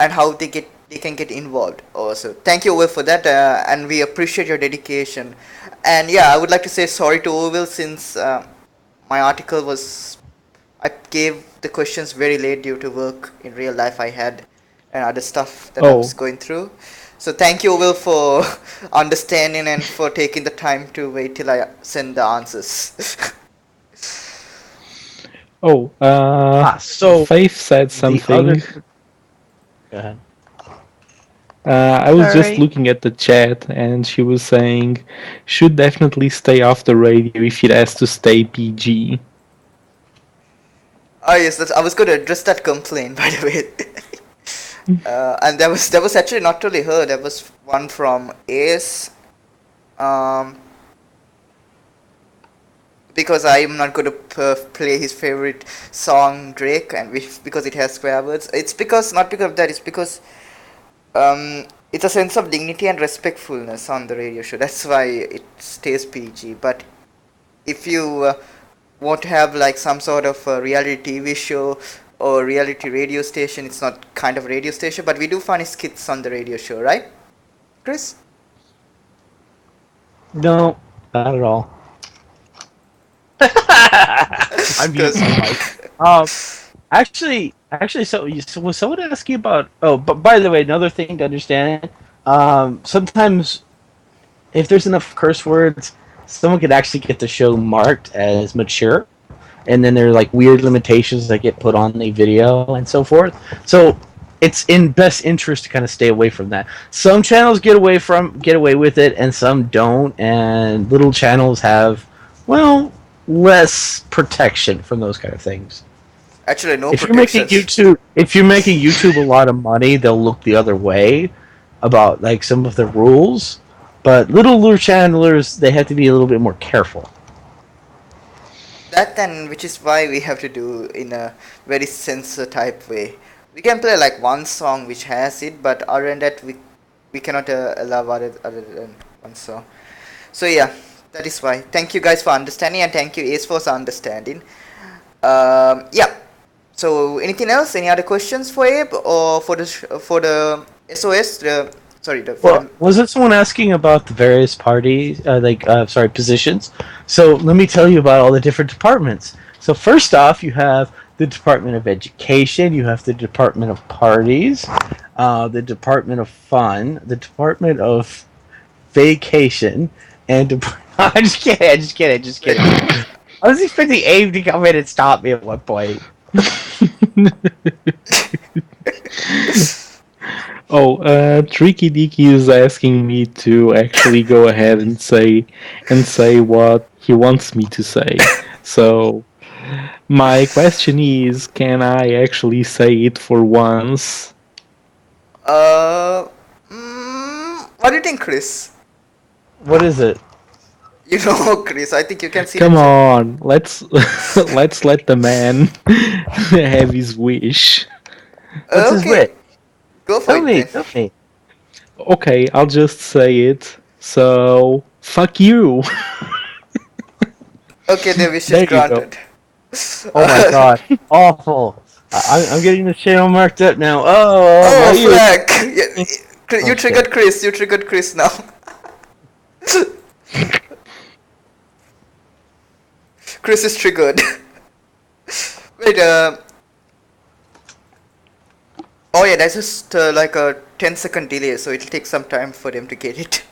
and how they can get involved also. Thank you, Ovel, for that, and we appreciate your dedication. And yeah, I would like to say sorry to Ovel since my article was, I gave the questions very late due to work in real life I had and other stuff that I was going through. So thank you, Ovel, for understanding and for taking the time to wait till I send the answers. So Faith said something. Go ahead. I was just looking at the chat, and she was saying, should definitely stay off the radio if it has to stay PG. Oh yes, I was going to address that complaint, by the way. And there was actually not only her, there was one from Ace. Because I am not going to play his favorite song, Drake, and because it has swear words. It's not because of that, it's because it's a sense of dignity and respectfulness on the radio show. That's why it stays PG. But if you want to have like some sort of a reality TV show or reality radio station, it's not kind of radio station, but we do funny skits on the radio show, right, Chris? No, not at all. I'm using actually, so was someone asking about? Oh, but by the way, another thing to understand. Sometimes, if there's enough curse words, someone could actually get the show marked as mature, and then there are like weird limitations that get put on the video and so forth. So it's in best interest to kind of stay away from that. Some channels get away with it, and some don't. And little channels have, less protection from those kind of things. Actually, no. If you're making YouTube a lot of money, they'll look the other way about like some of the rules. But little channelers, they have to be a little bit more careful. That then, which is why we have to do in a very censor type way. We can play like one song which has it, but other than that, we cannot allow other than one song. So yeah, that is why. Thank you guys for understanding, and thank you Ace for understanding. Yeah. So anything else? Any other questions for Abe or for the SOS? Well, wasn't someone asking about the various parties, positions? So let me tell you about all the different departments. So first off, you have the Department of Education, you have the Department of Parties, the Department of Fun, the Department of Vacation, and I'm just kidding. I was expecting Abe to come in and stop me at one point. Tricky Dicky is asking me to actually go ahead and say what he wants me to say. So my question is, can I actually say it for once? What do you think, Chris? What is it? You know, Chris, I think you can see. Come on, let's let the man have his wish. What's his wish? Go for it. Tell me. Okay, I'll just say it. So, fuck you. Okay, the wish is granted. Oh my god, awful. I'm getting the channel marked up now. Oh, flag! You triggered Chris. You triggered Chris now. Chris is triggered. Wait, oh yeah, that's just like a 10-second delay, so it'll take some time for them to get it.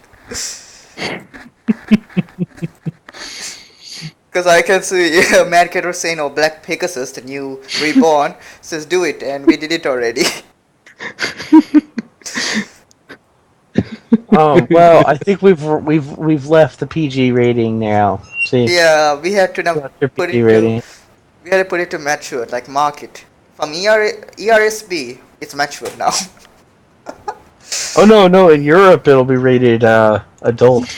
Because I can see Mad Cat was saying, oh, Black Pegasus, the new reborn, says do it, and we did it already. Well, I think we've left the PG rating now. See? Yeah, we had to now put it rating. we had to put it to mature, like mark it. From ERSB, it's mature now. Oh no! In Europe, it'll be rated adult.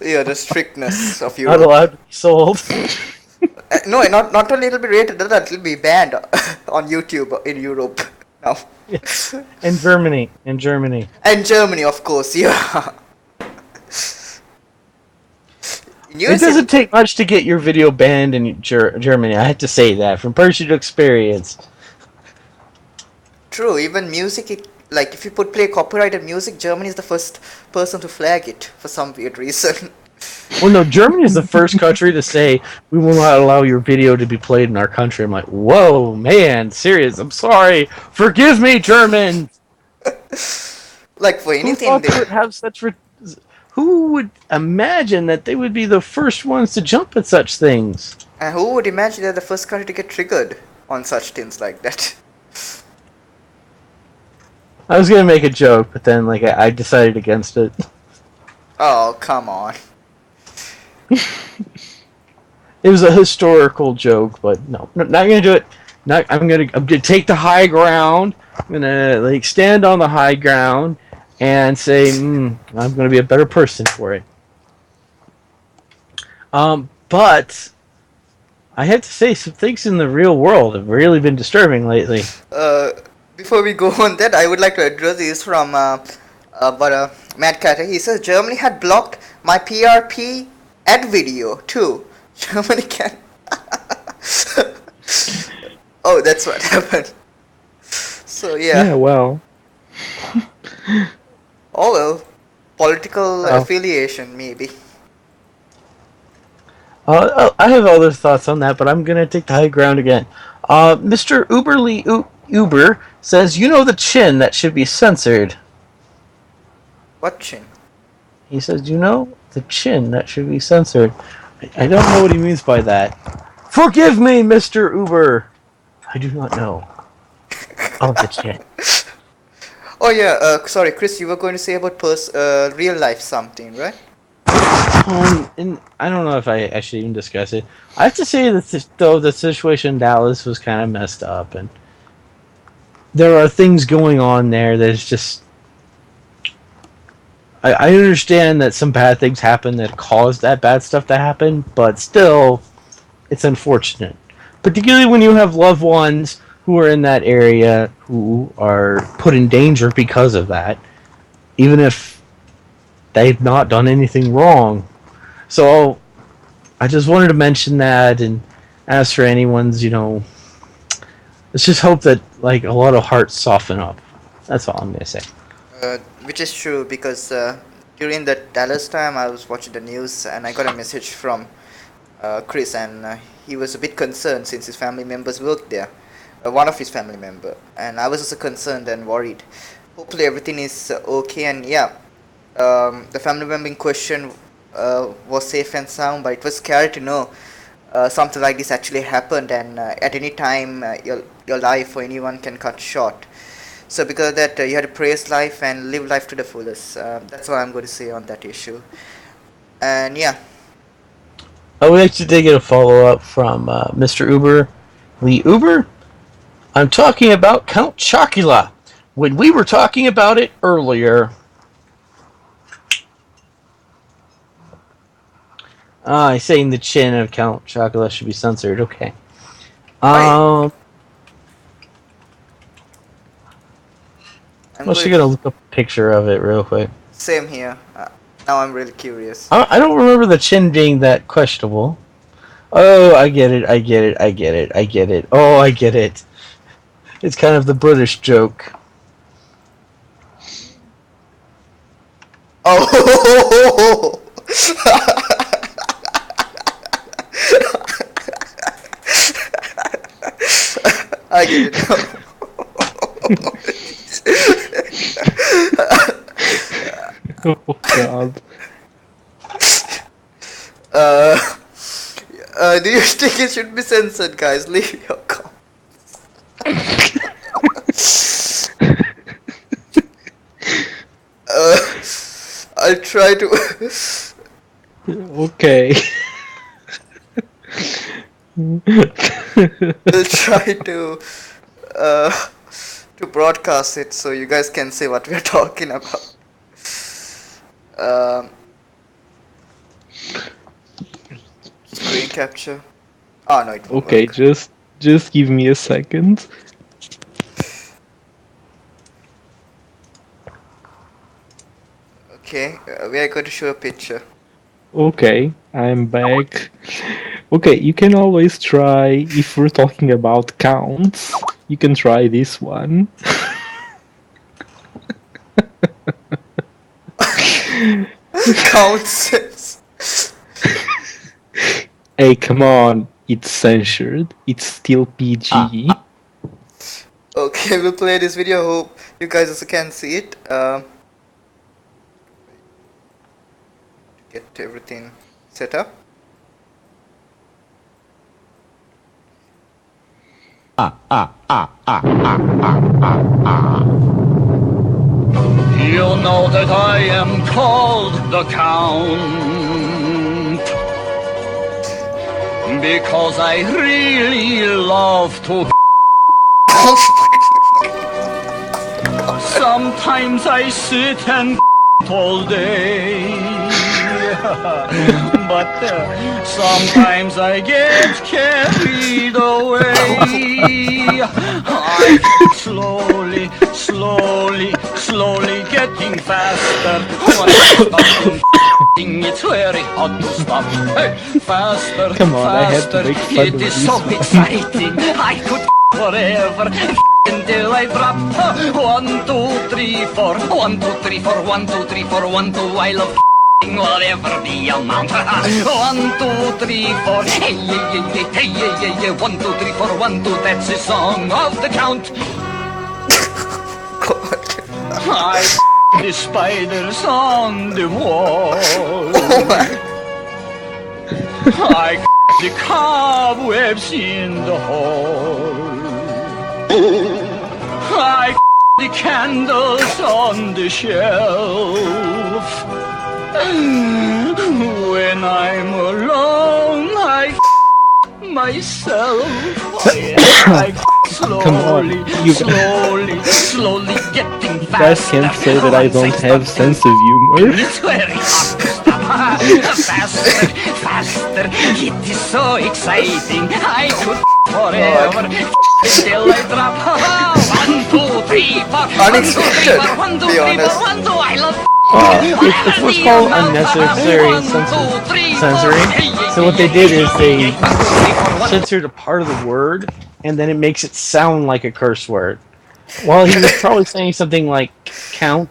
Yeah, the strictness of Europe. Not allowed to be sold. No, not only it'll be rated, it'll be banned on YouTube in Europe now. Yes. In Germany. And Germany, of course, yeah. It doesn't take much to get your video banned in Germany. I have to say that from personal experience. True, even music, like if you play copyrighted music, Germany is the first person to flag it for some weird reason. Well, no, Germany is the first country to say we will not allow your video to be played in our country. I'm like, whoa, man, serious. I'm sorry. Forgive me, Germans. Like for anything, who would imagine that they would be the first ones to jump at such things? And who would imagine they're the first country to get triggered on such things like that? I was gonna make a joke, but then I decided against it. Oh, come on. It was a historical joke, but no, not gonna do it. I'm gonna take the high ground. I'm gonna stand on the high ground and say, I'm gonna be a better person for it. But I have to say, some things in the real world have really been disturbing lately. Before we go on that, I would like to address this from Matt Carter. He says Germany had blocked my PRP ad video too. Germany can. Oh, that's what happened. So yeah. Yeah, well. Oh well, political affiliation maybe. I have other thoughts on that, but I'm gonna take the high ground again. Mr. Uber says, you know the chin that should be censored. What chin? He says, you know the chin that should be censored. I don't know what he means by that. Forgive me, Mr. Uber. I do not know. Oh, the chin. Oh yeah, sorry, Chris, you were going to say about real life something, right? And I don't know if I should even discuss it. I have to say that the situation in Dallas was kind of messed up, and there are things going on there that is just. I understand that some bad things happen that caused that bad stuff to happen, but still, it's unfortunate. Particularly when you have loved ones who are in that area who are put in danger because of that, even if they've not done anything wrong. So, I just wanted to mention that and ask for anyone's, let's just hope that like a lot of hearts soften up. That's all I'm gonna say. Which is true because during the Dallas time I was watching the news and I got a message from Chris, and he was a bit concerned since his family members worked there, one of his family member, and I was also concerned and worried. Hopefully everything is okay, and yeah, the family member in question was safe and sound, but it was scary to know something like this actually happened, and at any time your life or anyone can cut short. So because of that, you had to praise life and live life to the fullest. That's what I'm going to say on that issue. And yeah. Oh, we actually did get a follow-up from Mr. Uber. Lee Uber? I'm talking about Count Chocula. When we were talking about it earlier. He's saying the chin of Count Chocula should be censored. Okay. I'm actually going to look up a picture of it real quick. Same here. Now I'm really curious. I don't remember the chin being that questionable. Oh, I get it. Oh, I get it. It's kind of the British joke. Oh! I get it now. Oh God. Do you think it should be censored, guys? Leave your comments. I'll try to. Okay. I'll try to broadcast it so you guys can see what we're talking about. Screen capture. Oh no, it won't Okay, work. just give me a second. Okay, we are going to show a picture. Okay, I'm back. Okay, you can always try, if we're talking about counts, you can try this one. Counts. Hey, come on, it's censored. It's still PG. Okay, we'll play this video. Hope you guys also can see it. Get everything set up. You know that I am called the Count because I really love to. Sometimes I sit and all day, but sometimes I get carried away. I slowly getting faster. It's very hard to stop. Hey, faster, Come on, I had to faster. make fun It of is this so one. exciting. I could forever until I drop. 1, 2, 3, 4. 1, 2, 3, 4. 1, 2, 3, 4. 1, 2. I love whatever the amount. 1, 2, 3, 4. Hey, hey, 1, 2, 3, 4. 1, 2. That's the song of the Count. I the spiders on the wall. I the cobwebs in the hall. I the candles on the shelf. When I'm alone, I myself. I slowly getting You guys faster. can't say that I don't have sense of humor. It's very hard to stop. Faster. It is so exciting. I could forever until I drop. 1, 2, 3, 4. 1, 2, 3, 4. 1, 2, 3, 4. 1, 2. I love It's what's called unnecessary censoring. So what they did is they censored a part of the word, and then it makes it sound like a curse word. Well, he was probably saying something like count.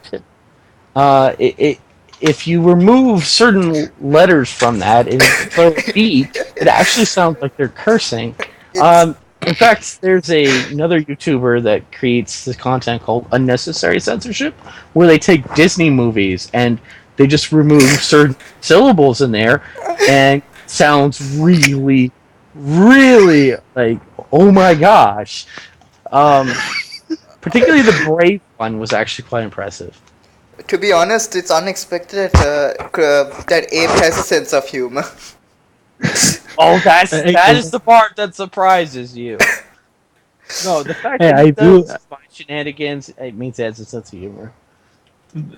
If you remove certain letters from that and throw a beat, it actually sounds like they're cursing. In fact, there's another YouTuber that creates this content called Unnecessary Censorship, where they take Disney movies and they just remove certain syllables in there, and it sounds really, really like, oh my gosh. Particularly the Brave one was actually quite impressive. To be honest, it's unexpected that Abe has a sense of humor. Oh, that is the part that surprises you. No, the fact that he does find shenanigans, it means he has a sense of humor.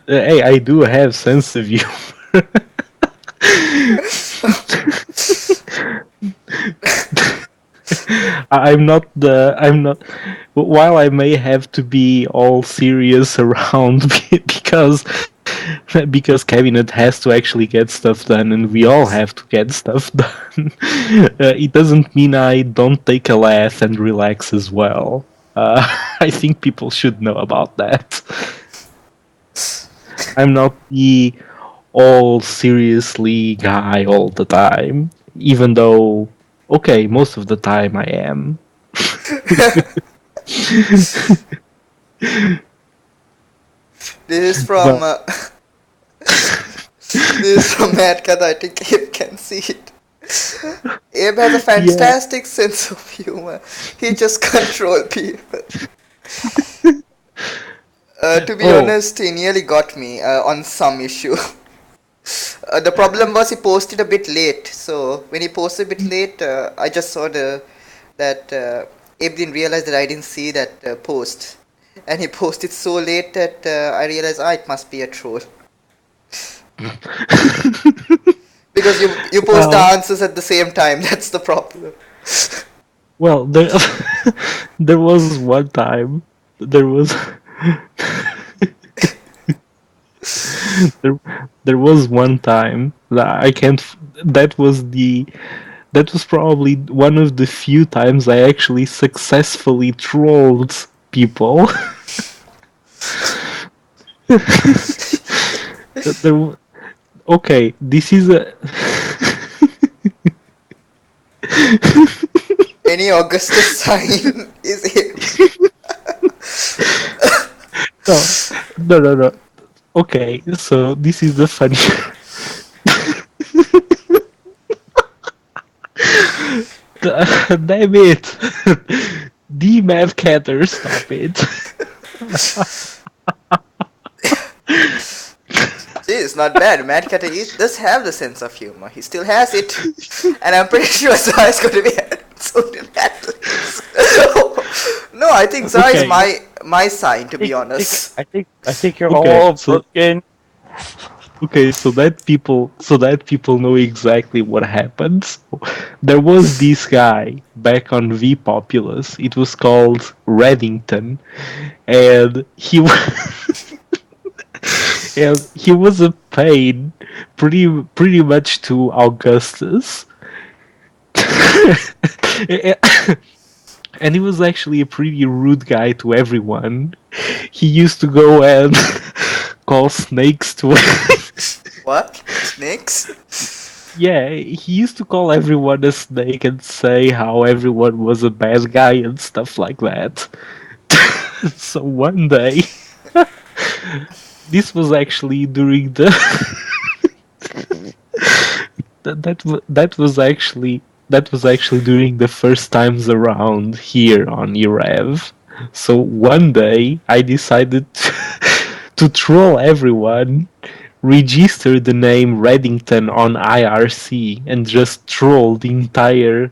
Hey, I do have sense of humor. I'm not. While I may have to be all serious around because cabinet has to actually get stuff done, and we all have to get stuff done. It doesn't mean I don't take a laugh and relax as well. I think people should know about that. I'm not the all seriously guy all the time, even though, okay, most of the time I am. This is from this is from Mad Cat. I think Abe can see it. Abe has a fantastic sense of humor. He just controls people. To be honest, he nearly got me on some issue. The problem was he posted a bit late. So when he posted a bit late, I just saw that Abe didn't realize that I didn't see that post, and he posted so late that I realized, it must be a troll. Because you post the answers at the same time. That's the problem. Well, there was one time. There was there was one time that I can't. That was probably one of the few times I actually successfully trolled people. Okay, this is a. Any Augustus sign is it? No. Okay, so this is the funny. Damn it! The Mad Catter, stop it. See, it's not bad. Mad Cat does have the sense of humor. He still has it. And I'm pretty sure Zara is going to be so did No, I think Zara is my sign, to be honest. I think you're all broken. Okay, so that people know exactly what happened. There was this guy back on V Populous. It was called Reddington, and he was a pain pretty much to Augustus. And he was actually a pretty rude guy to everyone. He used to go and call snakes to What? Snakes? Yeah, he used to call everyone a snake and say how everyone was a bad guy and stuff like that. So one day, this was actually during the that was actually during the first times around here on Erev. So one day I decided to troll everyone, register the name Reddington on IRC, and just troll the entire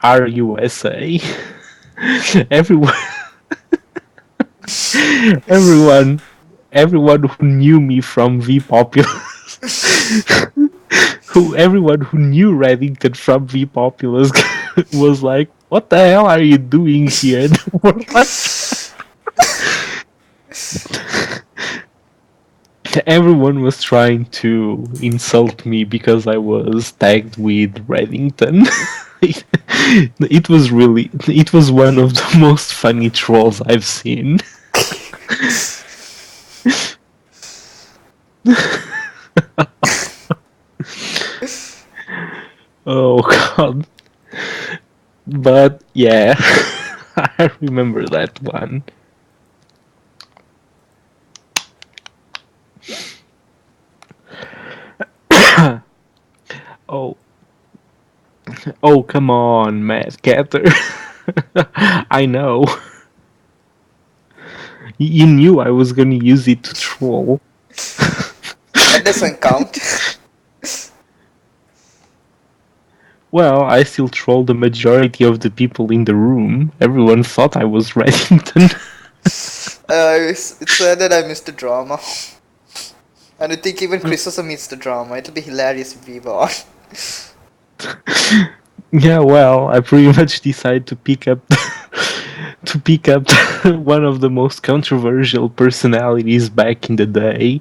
RUSA. Everyone who knew me from V Populous, everyone who knew Reddington from V Populous was like, "What the hell are you doing here?" everyone was trying to insult me because I was tagged with Reddington. It was one of the most funny trolls I've seen. Oh god. But yeah, I remember that one. Oh, oh, come on, Matt Catter. I know. You knew I was gonna use it to troll. That doesn't count. Well, I still trolled the majority of the people in the room. Everyone thought I was Reddington. It's sad that I missed the drama. And I think even Chris also missed the drama. It'll be hilarious if we were on. Yeah, well, I pretty much decided to pick up one of the most controversial personalities back in the day,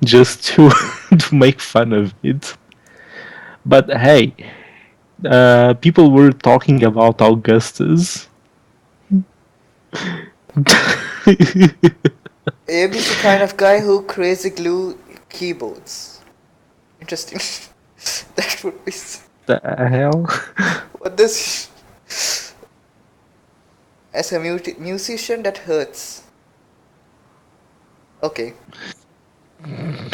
just to to make fun of it. But hey, people were talking about Augustus. Abe is the kind of guy who crazy glue keyboards. Interesting. That would be. The hell? What does. As a musician, that hurts. Okay. I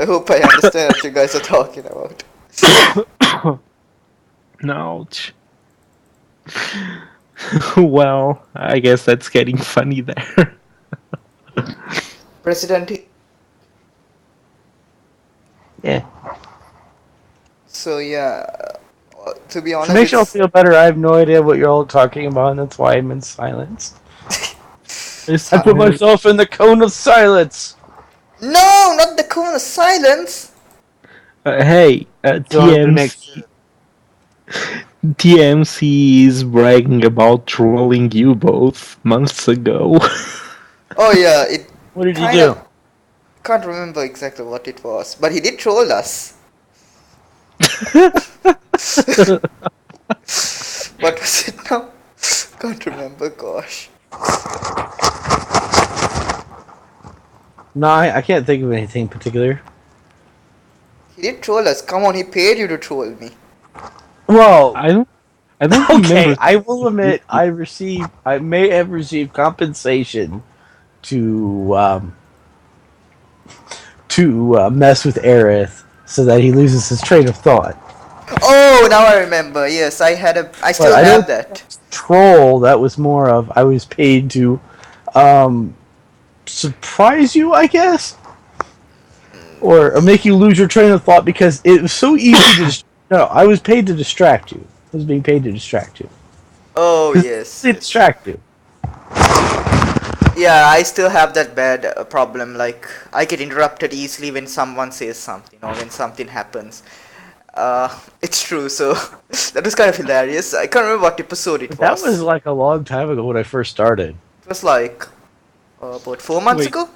hope I understand what you guys are talking about. Ouch. Well, I guess that's getting funny there. President. Yeah. So yeah, to be honest, To make you all it's- feel better, I have no idea what you're all talking about, and that's why I'm in silence. I put myself in the cone of silence. No, not the cone of silence. Hey, TMC is bragging about trolling you both months ago. Oh yeah, it. What did you kinda- do? Can't remember exactly what it was, but he did troll us. What was it now? Can't remember. Gosh. No, I can't think of anything particular. He did troll us. Come on, he paid you to troll me. Well, I don't okay, remember. I will admit I may have received compensation to mess with Aerith so that he loses his train of thought. Oh, now I remember. Yes, I still I have don't- that. Troll, that was more of I was paid to surprise you, I guess, or make you lose your train of thought because it was so easy to. No, I was paid to distract you. I was being paid to distract you. Oh yes. To distract you. Yeah, I still have that bad problem. Like, I get interrupted easily when someone says something or when something happens. It's true. So that was kind of hilarious. I can't remember what episode it was. That was like a long time ago when I first started. It was like about 4 months Wait. ago.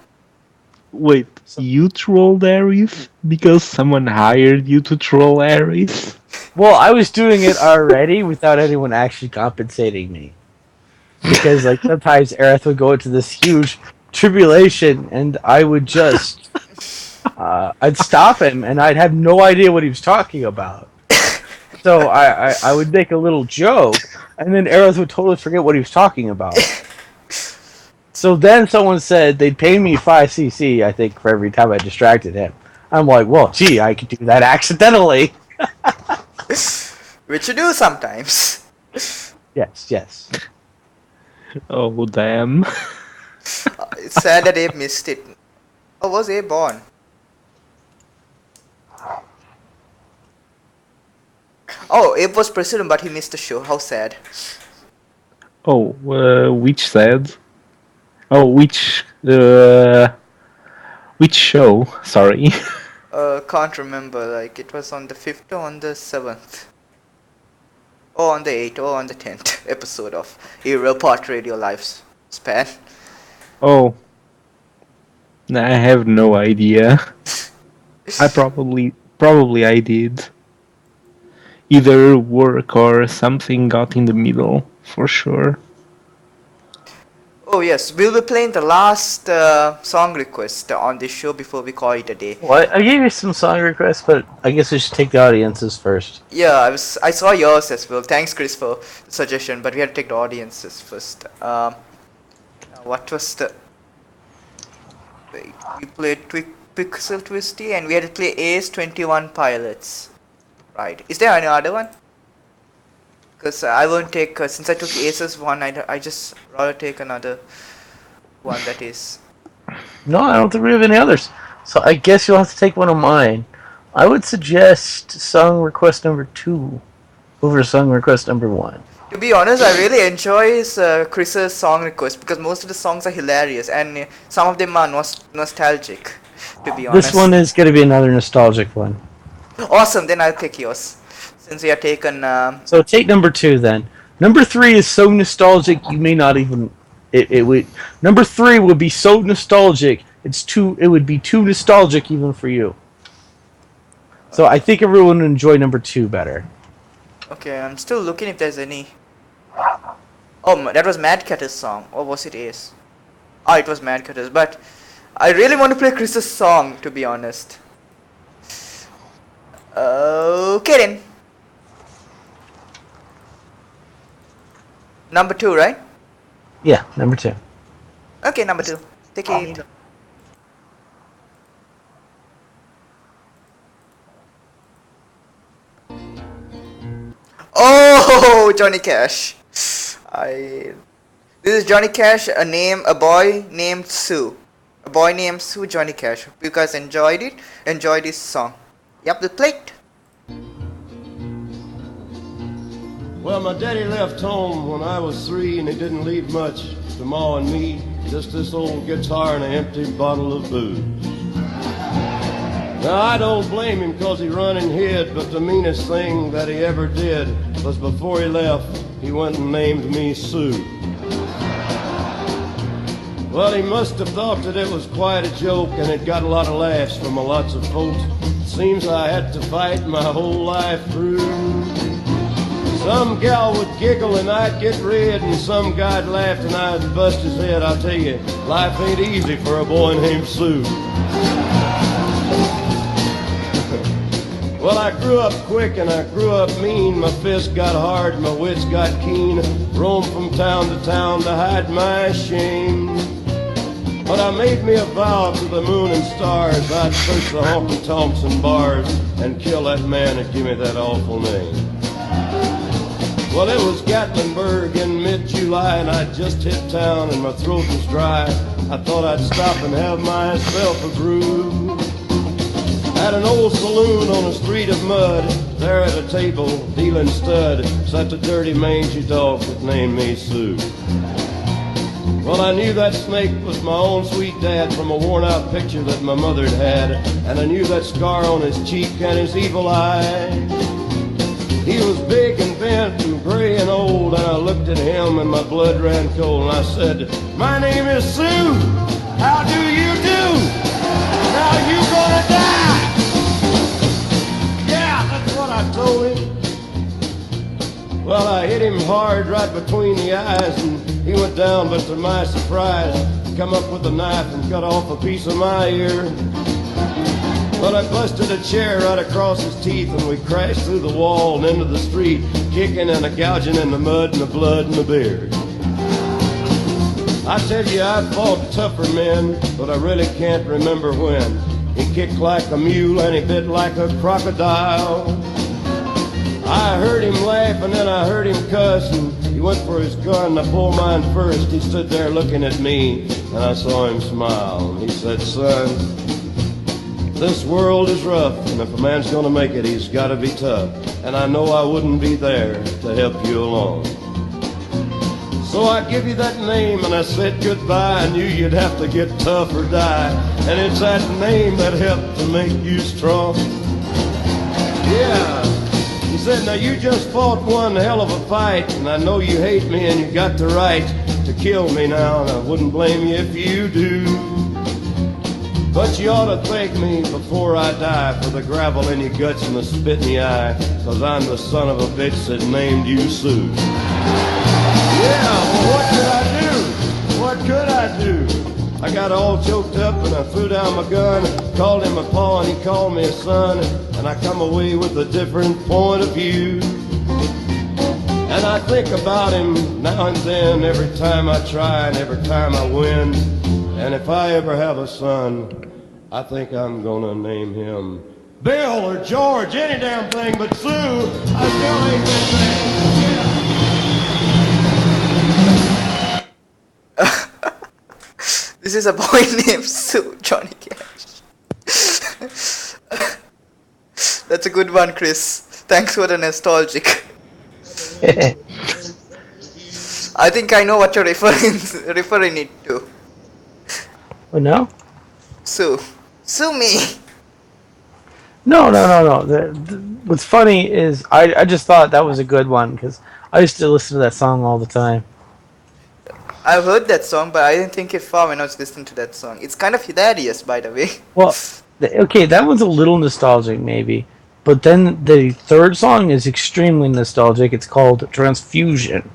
Wait, you trolled Aerith because someone hired you to troll Aerith? Well, I was doing it already without anyone actually compensating me. Because like sometimes Aerith would go into this huge tribulation and I would just I'd stop him and I'd have no idea what he was talking about. So I would make a little joke and then Aerith would totally forget what he was talking about. So then someone said they'd pay me 5cc, I think, for every time I distracted him. I'm like, well, gee, I could do that accidentally. Which you do sometimes. Yes. Oh, damn. It's sad that Abe missed it. Oh, was Abe born? Oh, Abe was president, but he missed the show. How sad. Oh, which said? Oh, which show? Sorry. Can't remember. Like, it was on the 5th or on the 7th. Or on the 8th or on the 10th episode of Erev Party Radio Live Span. Oh. I have no idea. I probably I did. Either work or something got in the middle, for sure. Oh yes, we'll be playing the last song request on this show before we call it a day. Well, I gave you some song requests, but I guess we should take the audiences first. Yeah, I saw yours as well. Thanks, Chris, for the suggestion. But we had to take the audiences first. What was the? Wait, we played Pixel Twisty, and we had to play Ace 21 Pilots. Right. Is there any other one? Because I won't take since I took Ace's one. I just rather take another one that is. No, I don't think we have any others. So I guess you'll have to take one of mine. I would suggest song request number 2 over song request number 1. To be honest, I really enjoy Chris's song request because most of the songs are hilarious and some of them are nostalgic. To be honest. This one is going to be another nostalgic one. Awesome, then I'll take yours. Since we are taken. So take number 2 then. Number 3 is so nostalgic you may not even. It would. Number 3 would be so nostalgic. It would be too nostalgic even for you. So I think everyone would enjoy number 2 better. Okay, I'm still looking if there's any. Oh, that was Mad Catter's song, or was it Ace? Oh, it was Mad Catter's, but I really want to play Chris's song, to be honest. Okay then. Number 2, right? Yeah, number 2. Okay, number 2. Take it. Oh, Johnny Cash. This is Johnny Cash, a boy named Sue. A boy named Sue, Johnny Cash. Hope you guys enjoyed it. Enjoyed this song. Yep, the plate. Well, my daddy left home when I was 3, and he didn't leave much to Ma and me. Just this old guitar and an empty bottle of booze. Now, I don't blame him 'cause he run and hid, but the meanest thing that he ever did was before he left, he went and named me Sue. Well, he must have thought that it was quite a joke, and it got a lot of laughs from lots of folks. Seems I had to fight my whole life through. Some gal would giggle and I'd get red, and some guy'd laugh and I'd bust his head. I'll tell you, life ain't easy for a boy named Sue. Well, I grew up quick and I grew up mean. My fists got hard, my wits got keen. Roamed from town to town to hide my shame. But I made me a vow to the moon and stars, I'd search the honky-tonks and bars and kill that man that gave me that awful name. Well, it was Gatlinburg in mid-July, and I'd just hit town and my throat was dry. I thought I'd stop and have myself a brew. At an old saloon on a street of mud, there at a table, dealing stud, sat the dirty mangy dog that named me Sue. Well, I knew that snake was my own sweet dad from a worn-out picture that my mother'd had, and I knew that scar on his cheek and his evil eye. He was big and bent and gray and old, and I looked at him and my blood ran cold, and I said, "My name is Sue. How do you do? Now you gonna die?" Yeah, that's what I told him. Well, I hit him hard right between the eyes, and he went down, but to my surprise, come up with a knife and cut off a piece of my ear. But I busted a chair right across his teeth, and we crashed through the wall and into the street, kicking and gouging in the mud and the blood and the beer. I tell you, I fought tougher men, but I really can't remember when. He kicked like a mule and he bit like a crocodile. I heard him laugh and then I heard him cuss, and he went for his gun. I pulled mine first. He stood there looking at me, and I saw him smile. And he said, "Son, this world is rough, and if a man's gonna make it, he's gotta be tough. And I know I wouldn't be there to help you along. So I give you that name, and I said goodbye. I knew you'd have to get tough or die. And it's that name that helped to make you strong." Yeah. He said, "Now you just fought one hell of a fight, and I know you hate me and you got the right to kill me now, and I wouldn't blame you if you do. But you ought to thank me before I die for the gravel in your guts and the spit in your eye, 'cause I'm the son of a bitch that named you Sue. Yeah, well, what could I do? What could I do? I got all choked up and I threw down my gun, called him a paw and he called me a son, and I come away with a different point of view. And I think about him now and then, every time I try and every time I win. And if I ever have a son, I think I'm gonna name him Bill or George, any damn thing but Sue. I still ain't been This is a boy named Sue, Johnny Cash. That's a good one, Chris. Thanks for the nostalgic. I think I know what you're referring it to. Oh, no? Sue. Sue me! No. What's funny is I just thought that was a good one because I used to listen to that song all the time. I've heard that song, but I didn't think it far when I was listening to that song. It's kind of hilarious, by the way. Well, okay, that one's a little nostalgic maybe, but then the third song is extremely nostalgic. It's called Transfusion.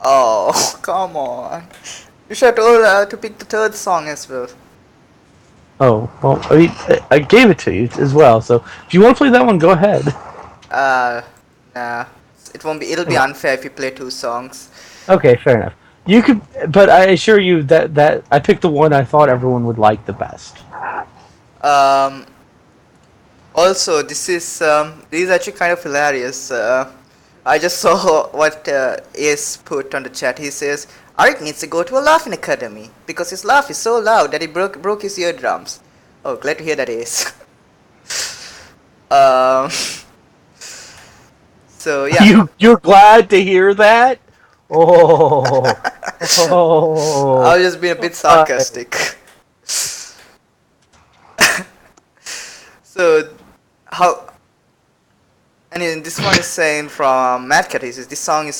Oh, come on. You should have told to pick the third song as well. Oh, well, I mean, I gave it to you as well, so if you want to play that one, go ahead. Nah. It'll be unfair if you play two songs. Okay, fair enough. You could, but I assure you that I picked the one I thought everyone would like the best. Also, this is actually kind of hilarious. I just saw what Ace put on the chat. He says, Arik needs to go to a laughing academy because his laugh is so loud that he broke his eardrums. Oh, glad to hear that, Ace. So yeah. You're glad to hear that? Oh. I was just being a bit sarcastic. So and this one is saying from Mad Cat, he says this song is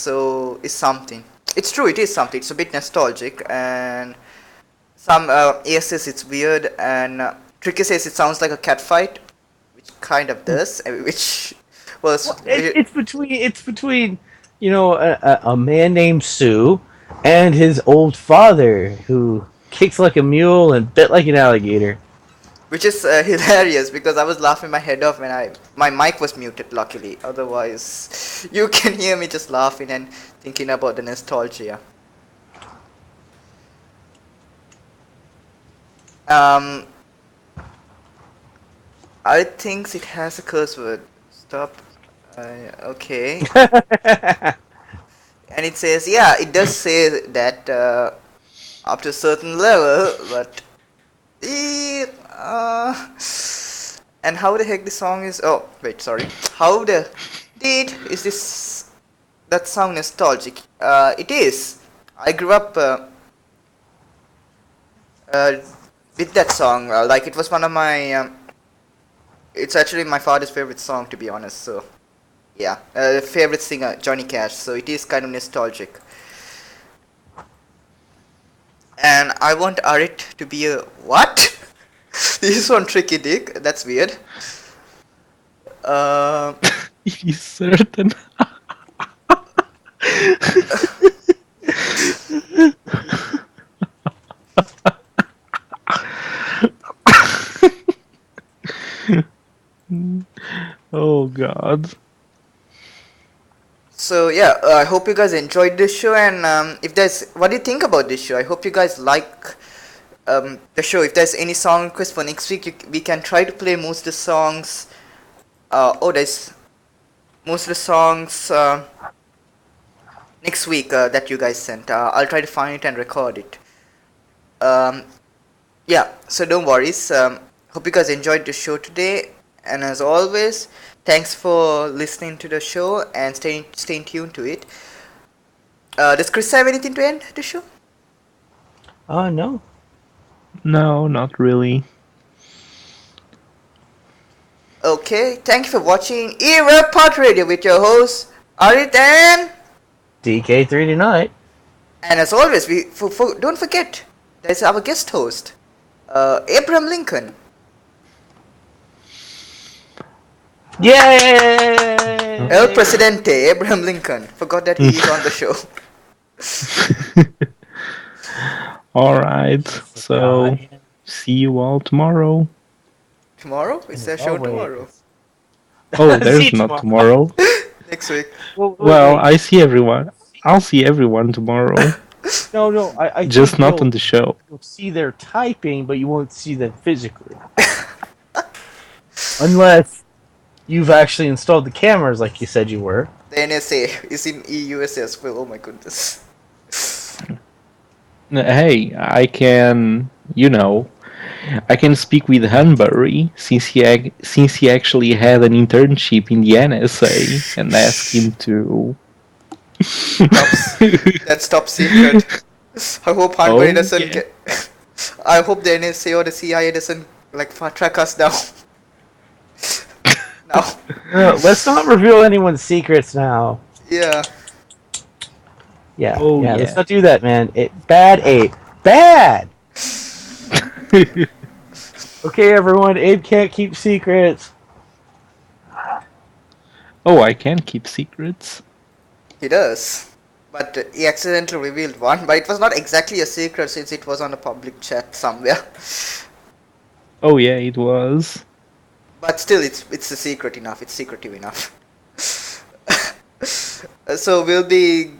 something. It's true, it is something. It's a bit nostalgic, and some AS says it's weird, and Tricky says it sounds like a cat fight, which kind of does, which was... Well, it's between a man named Sue and his old father who kicks like a mule and bit like an alligator. Which is hilarious because I was laughing my head off when my mic was muted, luckily. Otherwise, you can hear me just laughing and thinking about the nostalgia. I think it has a curse word. Stop. Okay. And it says, yeah, it does say that up to a certain level, but... and how the heck this song is... Oh, wait, sorry. How the... is this... that song nostalgic? It is. I grew up with that song. Like, it was one of my... it's actually my father's favorite song, to be honest, so... Yeah, favorite singer, Johnny Cash, so it is kind of nostalgic. And I want Arit to be a... What? This is one Tricky Dick, that's weird. He's certain. Oh God. So yeah, I hope you guys enjoyed this show, and if there's... What do you think about this show? I hope you guys like the show. If there's any song request for next week, we can try to play most of the songs. There's most of the songs next week that you guys sent. I'll try to find it and record it. Yeah, so don't worry. Hope you guys enjoyed the show today, and as always, thanks for listening to the show and staying tuned to it. Does Chris have anything to end the show? No. No, not really. Okay, thank you for watching Erev Party Radio with your hosts Arit and DK3 tonight. And as always, don't forget, there's our guest host. Abraham Lincoln. Yay! El Presidente, Abraham Lincoln. Forgot that he is on the show. All right. So see you all tomorrow. Tomorrow? Is there a show tomorrow? Oh, See there's you not tomorrow. Next week. Well, I see everyone. I'll see everyone tomorrow. No, I Just think not on the show. you'll see their typing, but you won't see them physically. Unless you've actually installed the cameras like you said you were. The NSA is in EUSA as well. Oh my goodness. Hey, I can, I can speak with Hanbury since he actually had an internship in the NSA and ask him to. That's top secret. I hope Hanbury doesn't yeah. get. I hope the NSA or the CIA doesn't track us down. No. Let's not reveal anyone's secrets now. Yeah. Yeah, Oh, yeah, yeah. let's not do that, man. Bad Abe. Bad! Okay, everyone, Abe can't keep secrets. Oh, I can keep secrets. He does. But he accidentally revealed one. But it was not exactly a secret since it was on a public chat somewhere. Oh yeah, it was. But still, it's a secret enough. It's secretive enough. So we'll be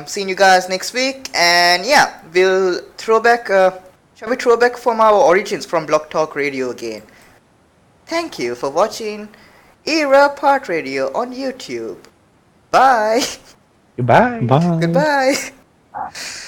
seeing you guys next week, and yeah, we'll throw back. Shall we throw back from our origins from Block Talk Radio again? Thank you for watching Erev Party Radio on YouTube. Bye. Goodbye. Bye. Goodbye.